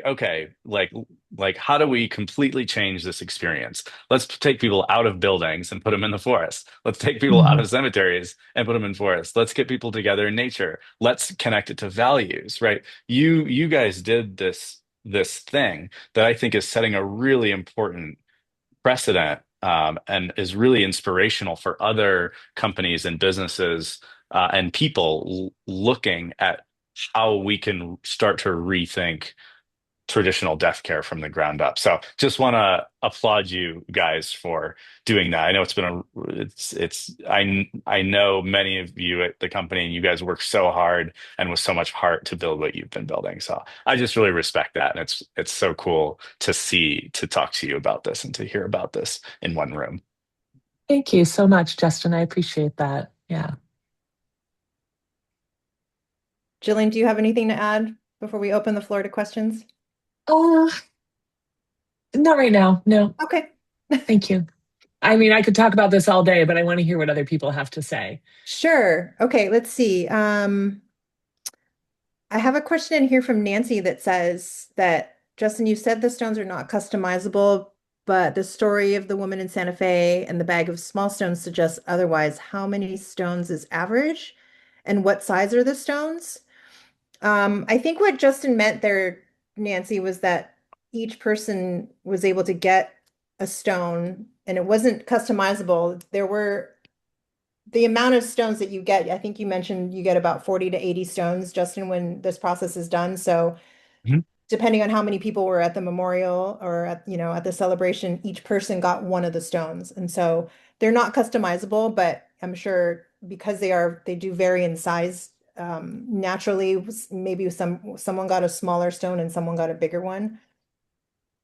okay, like how do we completely change this experience? Let's take people out of buildings and put them in the forest. Let's take people out Mhm. of cemeteries and put them in forests. Let's get people together in nature. Let's connect it to values, right? You guys did this thing that I think is setting a really important precedent, and is really inspirational for other companies and businesses, and people looking at how we can start to rethink traditional death care from the ground up. So just want to applaud you guys for doing that. I know I know many of you at the company and you guys work so hard and with so much heart to build what you've been building. So I just really respect that. And it's so cool to talk to you about this and to hear about this in one room. Thank you so much, Justin. I appreciate that. Yeah. Jillian, do you have anything to add before we open the floor to questions? Uh, Not right now. No, Okay. thank you. I mean, I could talk about this all day, but I want to hear what other people have to say. Sure. Okay, let's see. I have a question in here from Nancy that says that, Justin, you said the stones are not customizable, but the story of the woman in Santa Fe and the bag of small stones suggests otherwise. How many stones is average? And what size are the stones? I think what Justin meant there, Nancy, was that each person was able to get a stone and it wasn't customizable. There were the amount of stones that you get, I think you mentioned you get about 40 to 80 stones, Justin, when this process is done. So Mhm. depending on how many people were at the memorial or at, at the celebration, each person got one of the stones. And so they're not customizable, but I'm sure because they do vary in size. Naturally, maybe someone got a smaller stone and someone got a bigger one.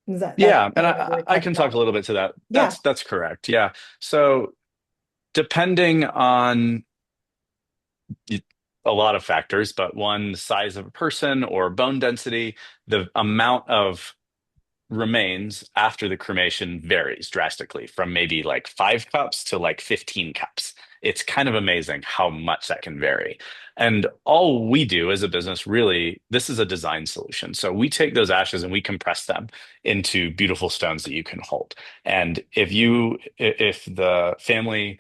That's Yeah, and kind of what we I, were I talking can talk a about. little bit to that. Yeah. That's correct. Yeah. So depending on a lot of factors, but one, the size of a person or bone density, the amount of remains after the cremation varies drastically from maybe like 5 cups to like 15 cups. It's kind of amazing how much that can vary. And all we do as a business, really, this is a design solution. So we take those ashes and we compress them into beautiful stones that you can hold. And if the family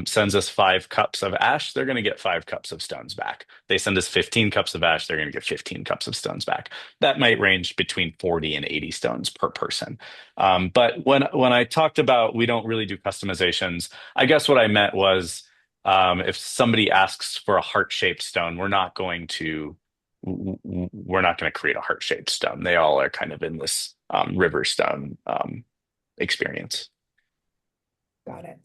sends us 5 cups of ash, they're going to get 5 cups of stones back. They send us 15 cups of ash, they're going to get 15 cups of stones back. That might range between 40 and 80 stones per person. But when I talked about we don't really do customizations, I guess what I meant was, if somebody asks for a heart-shaped stone, we're not going to create a heart-shaped stone. They all are kind of in this river stone experience. Got it.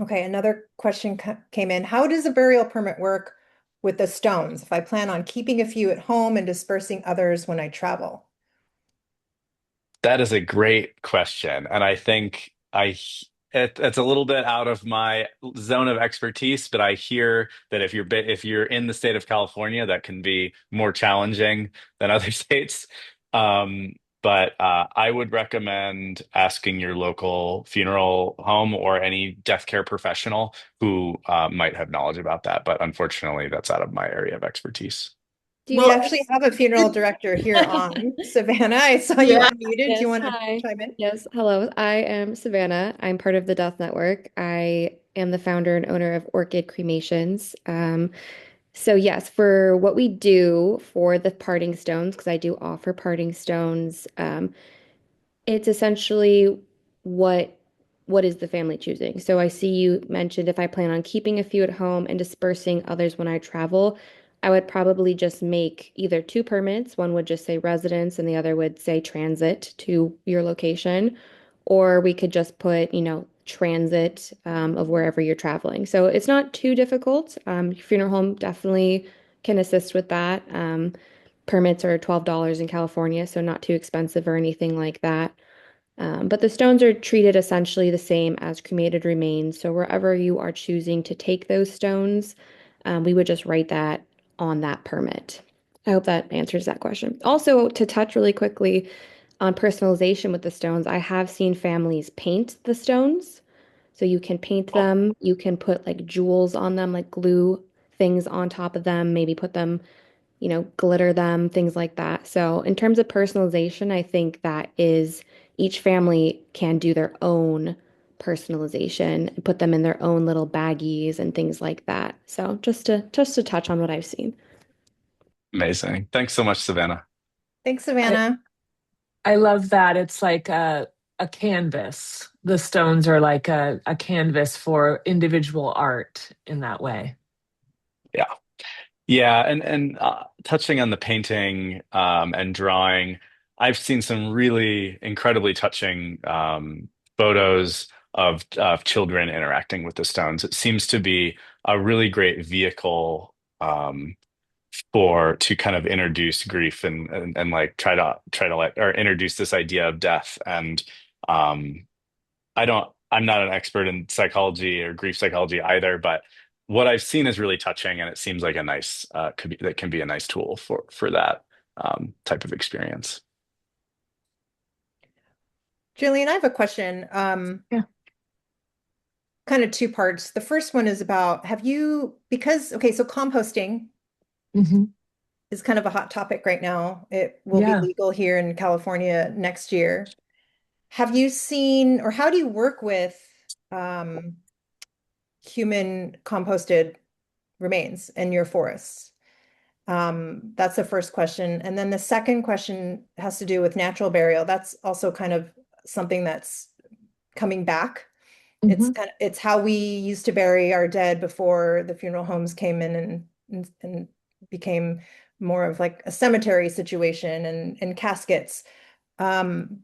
Okay, another question came in. How does a burial permit work with the stones if I plan on keeping a few at home and dispersing others when I travel? That is a great question, and I think it's a little bit out of my zone of expertise, but I hear that if you're in the state of California, that can be more challenging than other states. Um, but I would recommend asking your local funeral home or any death care professional who might have knowledge about that. But unfortunately, that's out of my area of expertise. Do We you actually have a funeral director here on Savannah. I saw you Yeah. unmuted. Do you Yes, want to hi. chime in? Yes, hello. I am Savannah. I'm part of the Death Network. I am the founder and owner of Orchid Cremations. So yes, for what we do for the parting stones, because I do offer parting stones, it's essentially what what is the family choosing? So I see you mentioned if I plan on keeping a few at home and dispersing others when I travel, I would probably just make either two permits. One would just say residence and the other would say transit to your location. Or we could just put, transit of wherever you're traveling. So it's not too difficult. Your funeral home definitely can assist with that. Permits are $12 in California, so not too expensive or anything like that. But the stones are treated essentially the same as cremated remains. So wherever you are choosing to take those stones, we would just write that on that permit. I hope that answers that question. Also, to touch really quickly on personalization with the stones, I have seen families paint the stones. So you can paint them, you can put like jewels on them, like glue things on top of them, maybe put them, glitter them, things like that. So in terms of personalization, I think that is each family can do their own personalization and put them in their own little baggies and things like that. So just to touch on what I've seen. Amazing. Thanks so much, Savannah. Thanks, I, Savannah. I love that. It's like a canvas. The stones are like a canvas for individual art in that way. Yeah. Yeah, and touching on the painting and drawing, I've seen some really incredibly touching photos of children interacting with the stones. It seems to be a really great vehicle for to kind of introduce grief and like try to like or introduce this idea of death. And um, I'm not an expert in psychology or grief psychology either, but what I've seen is really touching, and it seems like a nice that can be a nice tool for that type of experience. Julian, I have a question. Yeah. Kind of two parts. The first one is about okay, so composting Hmm. is kind of a hot topic right now. It will be Yeah. legal here in California next year. Have you seen, or how do you work with um, human composted remains in your forests? That's the first question. And then the second question has to do with natural burial. That's also kind of something that's coming back. Hmm. It's how we used to bury our dead before the funeral homes came in and became more of like a cemetery situation and caskets. Um,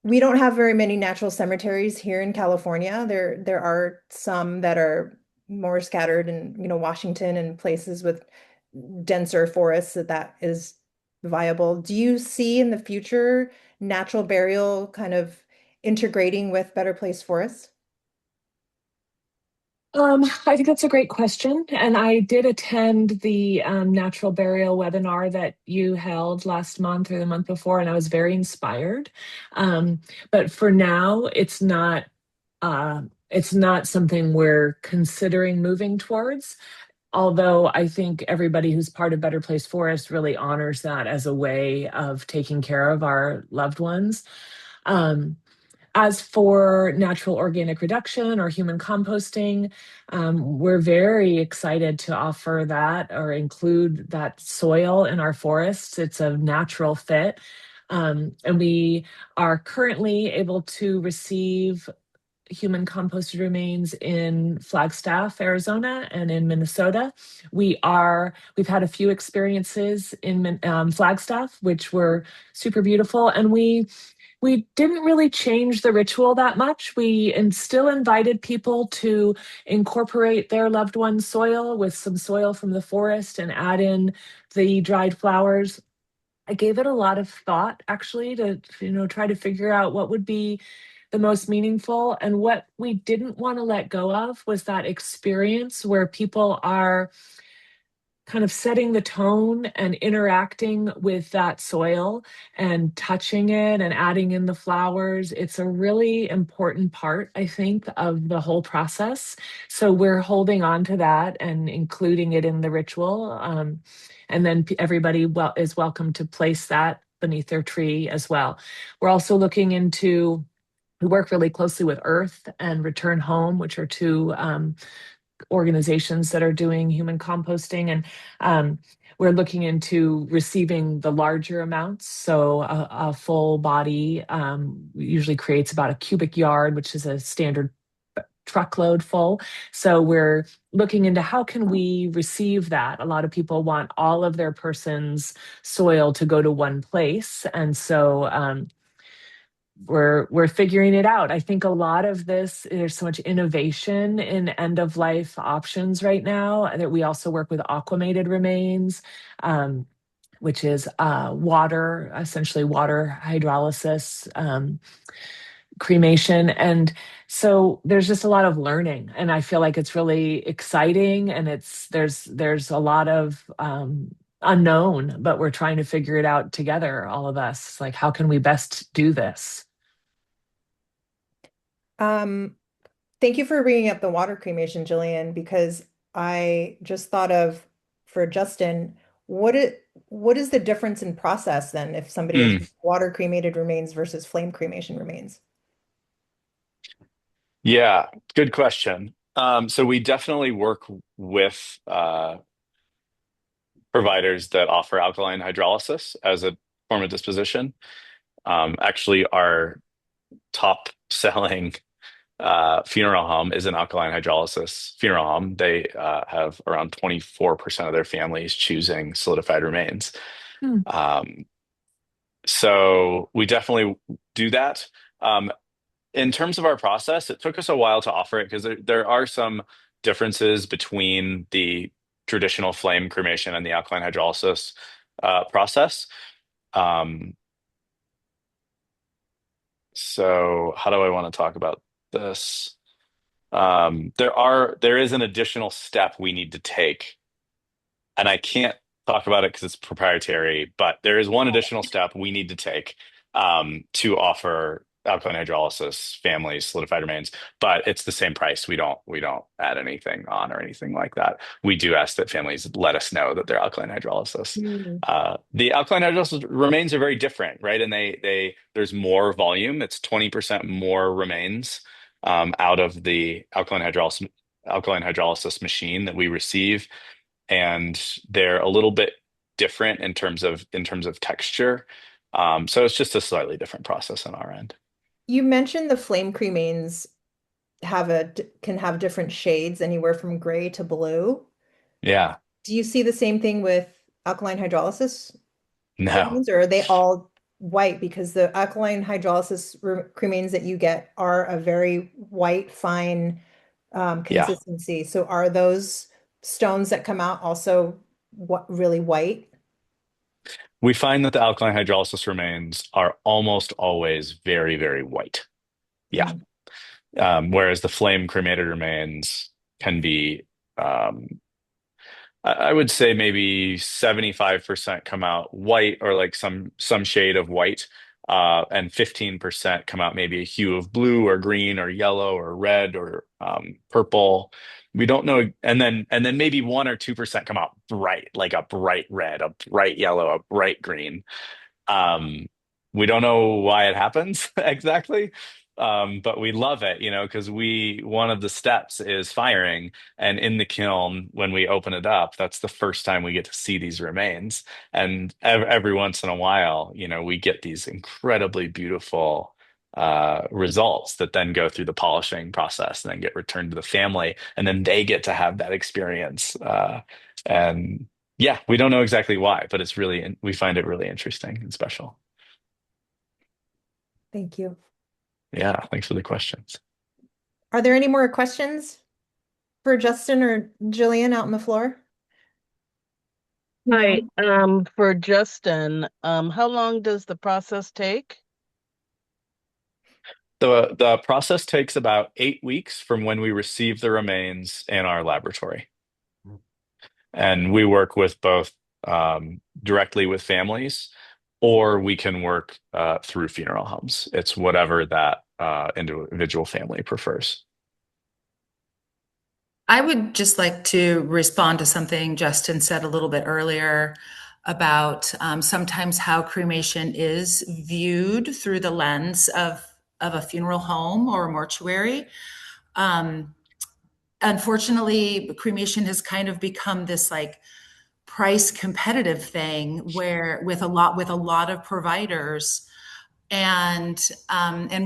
we don't have very many natural cemeteries here in California. There are some that are more scattered in, Washington and places with denser forests that is viable. Do you see in the future natural burial kind of integrating with Better Place forests? I think that's a great question. And I did attend the natural burial webinar that you held last month or the month before, and I was very inspired. But for now, it's not something we're considering moving towards. Although I think everybody who's part of Better Place Forest really honors that as a way of taking care of our loved ones. Um, as for natural organic reduction or human composting, we're very excited to offer that or include that soil in our forests. It's a natural fit. And we are currently able to receive human composted remains in Flagstaff, Arizona, and in Minnesota. We've had a few experiences in Flagstaff, which were super beautiful, and we didn't really change the ritual that much. We and still invited people to incorporate their loved one's soil with some soil from the forest and add in the dried flowers. I gave it a lot of thought actually to try to figure out what would be the most meaningful, and what we didn't want to let go of was that experience where people are kind of setting the tone and interacting with that soil and touching it and adding in the flowers. It's a really important part, I think, of the whole process. So we're holding on to that and including it in the ritual. And then everybody is welcome to place that beneath their tree as well. We're also looking into we work really closely with Earth and Return Home, which are two organizations that are doing human composting. And we're looking into receiving the larger amounts. So a full body usually creates about a cubic yard, which is a standard truckload full. So we're looking into how can we receive that. A lot of people want all of their person's soil to go to one place. And so we're figuring it out. I think a lot of this, there's so much innovation in end of life options right now that we also work with aquamated remains, which is water, essentially water hydrolysis, cremation. And so there's just a lot of learning, and I feel like it's really exciting, and there's a lot of unknown, but we're trying to figure it out together, all of us. Like, how can we best do this? Thank you for bringing up the water cremation, Jillian, because I just thought of, for Justin, what is the difference in process then if somebody is Mm, water cremated remains versus flame cremation remains? yeah, good question. So we definitely work with providers that offer alkaline hydrolysis as a form of disposition. Actually, our top selling funeral home is an alkaline hydrolysis funeral home. They have around 24% of their families choosing solidified remains. Hmm. So we definitely do that. In terms of our process, it took us a while to offer it because there are some differences between the traditional flame cremation and the alkaline hydrolysis process. Um, so how do I want to talk about this? There is an additional step we need to take, and I can't talk about it because it's proprietary, but there is one additional step we need to take to offer alkaline hydrolysis families solidified remains, but it's the same price. We don't add anything on or anything like that. We do ask that families let us know that they're alkaline hydrolysis. Mm. The alkaline hydrolysis remains are very different, right? And there's more volume. It's 20% more remains out of the alkaline hydrolysis machine that we receive, and they're a little bit different in terms of texture. So it's just a slightly different process on our end. You mentioned the flame cremains can have different shades, anywhere from gray to blue. Yeah, Do you see the same thing with alkaline hydrolysis no, remains, or are they all white? Because the alkaline hydrolysis cremains that you get are a very white, fine yeah. consistency. So are those stones that come out also really white? We find that the alkaline hydrolysis remains are almost always very, very white. Yeah. Mm. Whereas the flame cremated remains can be um, I would say maybe 75% come out white or like some shade of white, and 15% come out maybe a hue of blue or green or yellow or red or purple. We don't know, and then maybe 1 or 2% come out bright, like a bright red, a bright yellow, a bright green. Um, we don't know why it happens exactly, but we love it, because one of the steps is firing, and in the kiln, when we open it up, that's the first time we get to see these remains. And every once in a while, we get these incredibly beautiful results that then go through the polishing process and then get returned to the family, and then they get to have that experience. And yeah, we don't know exactly why, but we find it really interesting and special. Thank you. Yeah, thanks for the questions. Are there any more questions for Justin or Jillian out on the floor? Hi, No? for Justin, how long does the process take? The process takes about 8 weeks from when we receive the remains in our laboratory. And we work with both directly with families, or we can work through funeral homes. It's whatever that individual family prefers. I would just like to respond to something Justin said a little bit earlier about sometimes how cremation is viewed through the lens of a funeral home or a mortuary. Um, Unfortunately, cremation has kind of become this like price competitive thing where with a lot of providers, and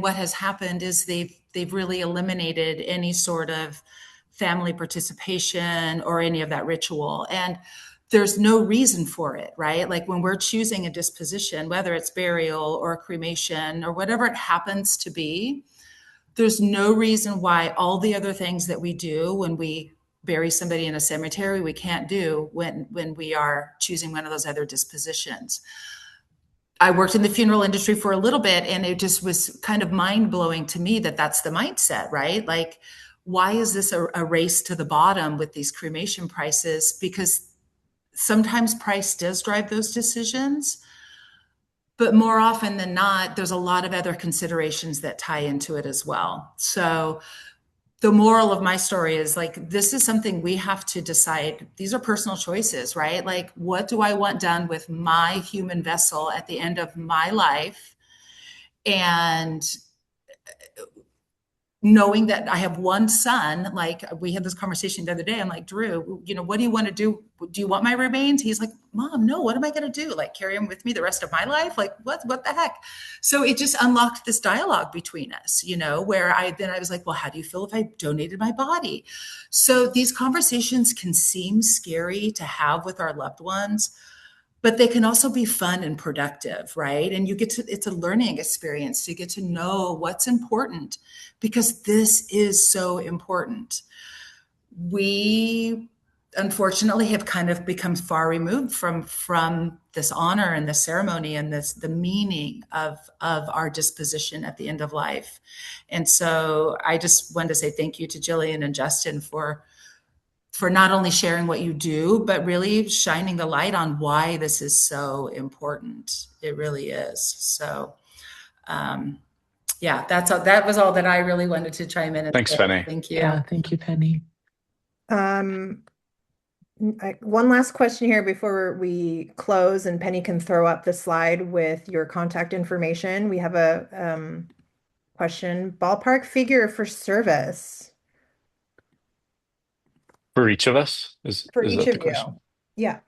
what has happened is they've really eliminated any sort of family participation or any of that ritual. And there's no reason for it, right? Like when we're choosing a disposition, whether it's burial or cremation or whatever it happens to be, there's no reason why all the other things that we do when we bury somebody in a cemetery we can't do when we are choosing one of those other dispositions. I worked in the funeral industry for a little bit, and it just was kind of mind blowing to me that that's the mindset, right? Like, why is this a race to the bottom with these cremation prices? Because sometimes price does drive those decisions, but more often than not, there's a lot of other considerations that tie into it as well. So the moral of my story is like, this is something we have to decide. These are personal choices, right? Like, what do I want done with my human vessel at the end of my life? And knowing that I have one son, like we had this conversation the other day. I'm like, Drew, what do you want to do? Do you want my remains? He's like, Mom, no, what am I going to do? Like carry him with me the rest of my life? Like what the heck? So it just unlocked this dialogue between us, where I was like, well, how do you feel if I donated my body? So these conversations can seem scary to have with our loved ones, but they can also be fun and productive, right? And it's a learning experience to get to know what's important, because this is so important. We unfortunately have kind of become far removed from this honor and the ceremony and the meaning of our disposition at the end of life. And so I just wanted to say thank you to Jillian and Justin for not only sharing what you do, but really shining the light on why this is so important. It really is. So, yeah, that was all that I really wanted to chime in and Thanks, say. Penny. Thank you. Yeah, thank you, Penny. One last question here before we close, and Penny can throw up the slide with your contact information. We have a question. Ballpark figure for service For each of us, for is each that the of you. question? Yeah.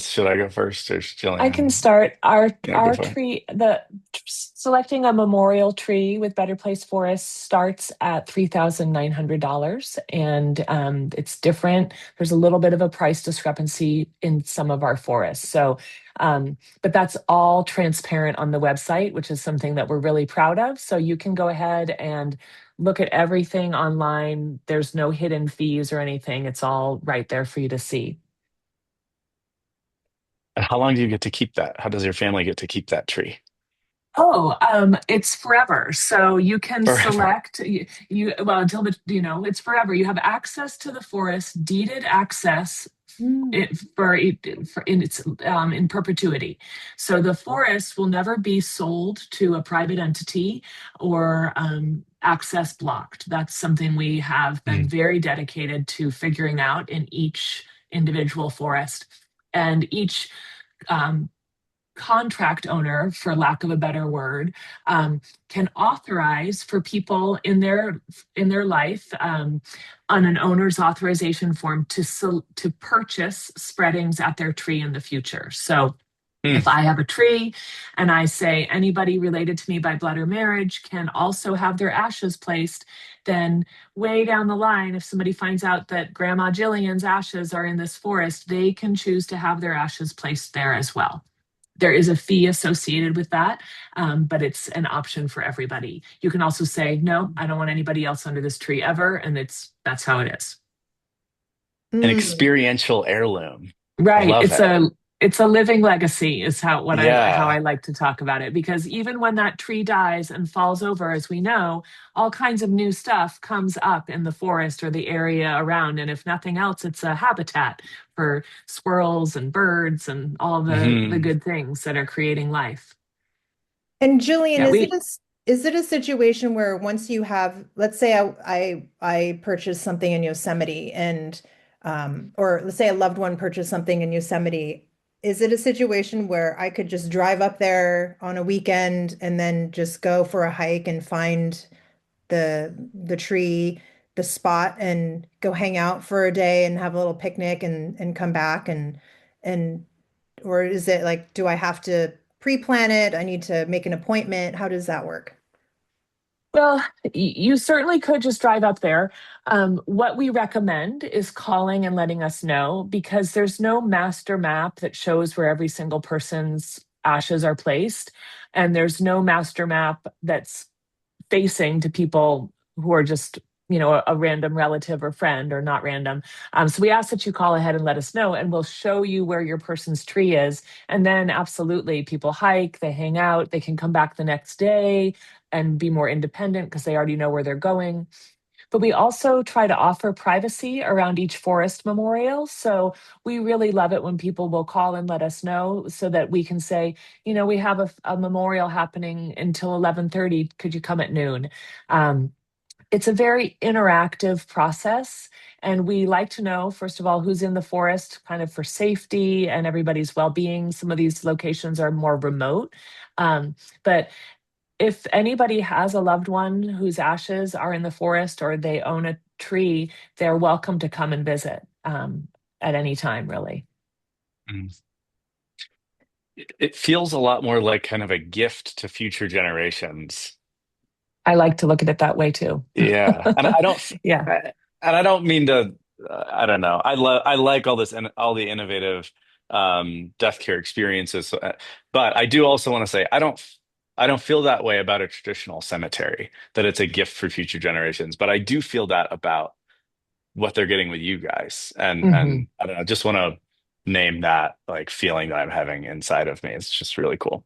Should I go first, or I can Jillian? start. Our Yeah, go our for it. tree, the selecting a memorial tree with Better Place Forest starts at $3,900, and it's different. There's a little bit of a price discrepancy in some of our forests. So, but that's all transparent on the website, which is something that we're really proud of. So you can go ahead and look at everything online. There's no hidden fees or anything. It's all right there for you to see. And how long do you get to keep that? How does your family get to keep that tree? Oh, it's forever. So you can Forever. select well, until it's forever. You have access to the forest, deeded access Mm. in its in perpetuity. So the forest will never be sold to a private entity or access blocked. That's something we have been Mm. very dedicated to figuring out in each individual forest, and each um, contract owner, for lack of a better word, can authorize for people in their life, on an owner's authorization form to purchase spreadings at their tree in the future. So Mm. if I have a tree and I say anybody related to me by blood or marriage can also have their ashes placed, then way down the line, if somebody finds out that Grandma Jillian's ashes are in this forest, they can choose to have their ashes placed there as well. There is a fee associated with that, but it's an option for everybody. You can also say, no, I don't want anybody else under this tree ever, and that's how it is. An Mm. experiential heirloom. I Right. love it. It's a living legacy is how I Yeah. like to talk about it, because even when that tree dies and falls over, as we know, all kinds of new stuff comes up in the forest or the area around. And if nothing else, it's a habitat for squirrels and birds and all the Hmm. good things that are creating life. And Jillian, Yeah, is it a situation where once you have, let's say I purchased something in Yosemite and or let's say a loved one purchased something in Yosemite, is it a situation where I could just drive up there on a weekend and then just go for a hike and find the tree, the spot, and go hang out for a day and have a little picnic and come back and or is it like, do I have to pre-plan it? I need to make an appointment. How does that work? Well, you certainly could just drive up there. What we recommend is calling and letting us know, because there's no master map that shows where every single person's ashes are placed. And there's no master map that's facing to people who are just, a random relative or friend, or not random. So we ask that you call ahead and let us know, and we'll show you where your person's tree is. And then absolutely, people hike, they hang out, they can come back the next day and be more independent because they already know where they're going. But we also try to offer privacy around each forest memorial. So we really love it when people will call and let us know, so that we can say, we have a memorial happening until 11:30. Could you come at noon? It's a very interactive process. And we like to know, first of all, who's in the forest, kind of for safety and everybody's well-being. Some of these locations are more remote. But if anybody has a loved one whose ashes are in the forest, or they own a tree, they're welcome to come and visit at any time, really. Mm. It feels a lot more like kind of a gift to future generations. I like to look at it that way too. Yeah, and I don't, Yeah. and I don't mean to. I don't know. I like all this and all the innovative death care experiences, but I do also want to say I don't feel that way about a traditional cemetery. That it's a gift for future generations, but I do feel that about what they're getting with you guys, Hmm. and I don't know. Just want to name that like feeling that I'm having inside of me. It's just really cool.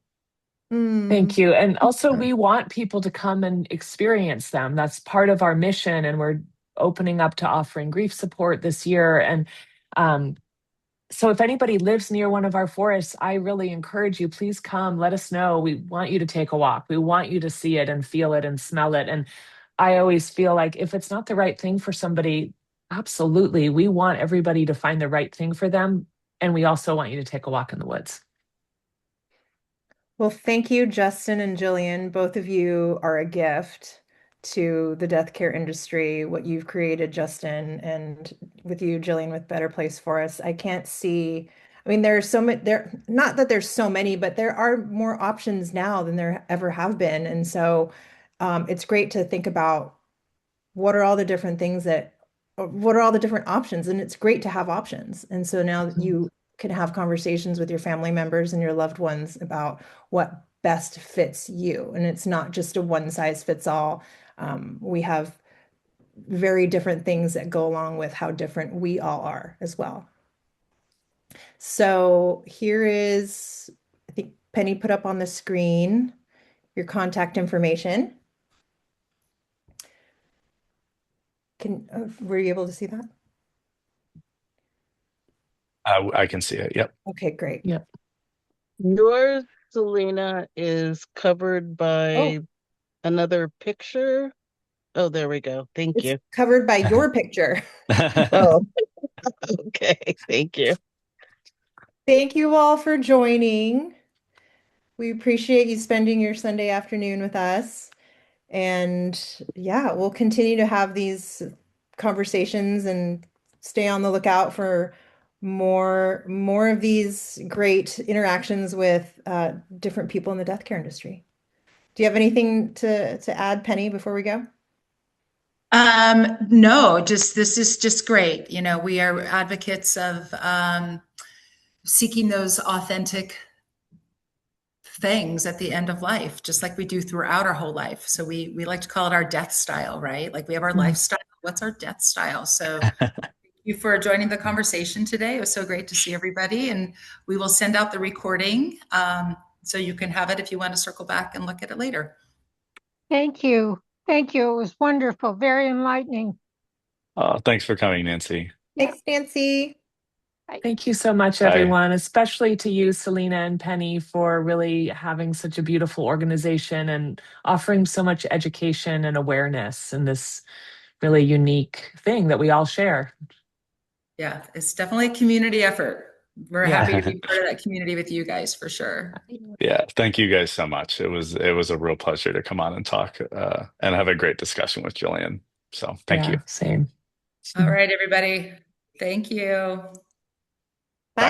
Thank Mm. you. And also, Yeah. we want people to come and experience them. That's part of our mission. And we're opening up to offering grief support this year. And um, so, if anybody lives near one of our forests, I really encourage you, please come, let us know. We want you to take a walk. We want you to see it and feel it and smell it. And I always feel like if it's not the right thing for somebody, absolutely, we want everybody to find the right thing for them. And we also want you to take a walk in the woods. Well, thank you, Justin and Jillian. Both of you are a gift to the death care industry. What you've created, Justin, and with you, Jillian, with Better Place for Us. I can't see. I mean, there are so many, not that there's so many, but there are more options now than there ever have been. And so it's great to think about what are all the different things that, what are all the different options? And it's great to have options. And so now you can have conversations with your family members and your loved ones about what best fits you. And it's not just a one size fits all. We have very different things that go along with how different we all are as well. So here is, I think Penny put up on the screen your contact information. Were you able to see that? I can see it. Yep. Okay, great. Yeah. Yours, Selena, is covered by Oh, another picture. Oh, there we go. Thank it's you. covered by your picture. Oh, okay. Thank you. Thank you all for joining. We appreciate you spending your Sunday afternoon with us. And yeah, we'll continue to have these conversations and stay on the lookout for more of these great interactions with different people in the death care industry. Do you have anything to add, Penny, before we go? No, just this is just great. You know, we are advocates of seeking those authentic things at the end of life, just like we do throughout our whole life. So we like to call it our death style, right? Like we have our Mhm. lifestyle. What's our death style? So thank you for joining the conversation today. It was so great to see everybody, and we will send out the recording so you can have it if you want to circle back and look at it later. Thank you. Thank you. It was wonderful, very enlightening. Thanks for coming, Nancy. Thanks, Nancy. Thank you so much, Bye. everyone, especially to you, Selena and Penny, for really having such a beautiful organization and offering so much education and awareness in this really unique thing that we all share. Yeah, it's definitely a community effort. We're happy to be part of that community with you guys for sure. Yeah, thank you guys so much. It was a real pleasure to come on and talk and have a great discussion with Jillian. So thank you. Yeah, same. All right, everybody. Thank you.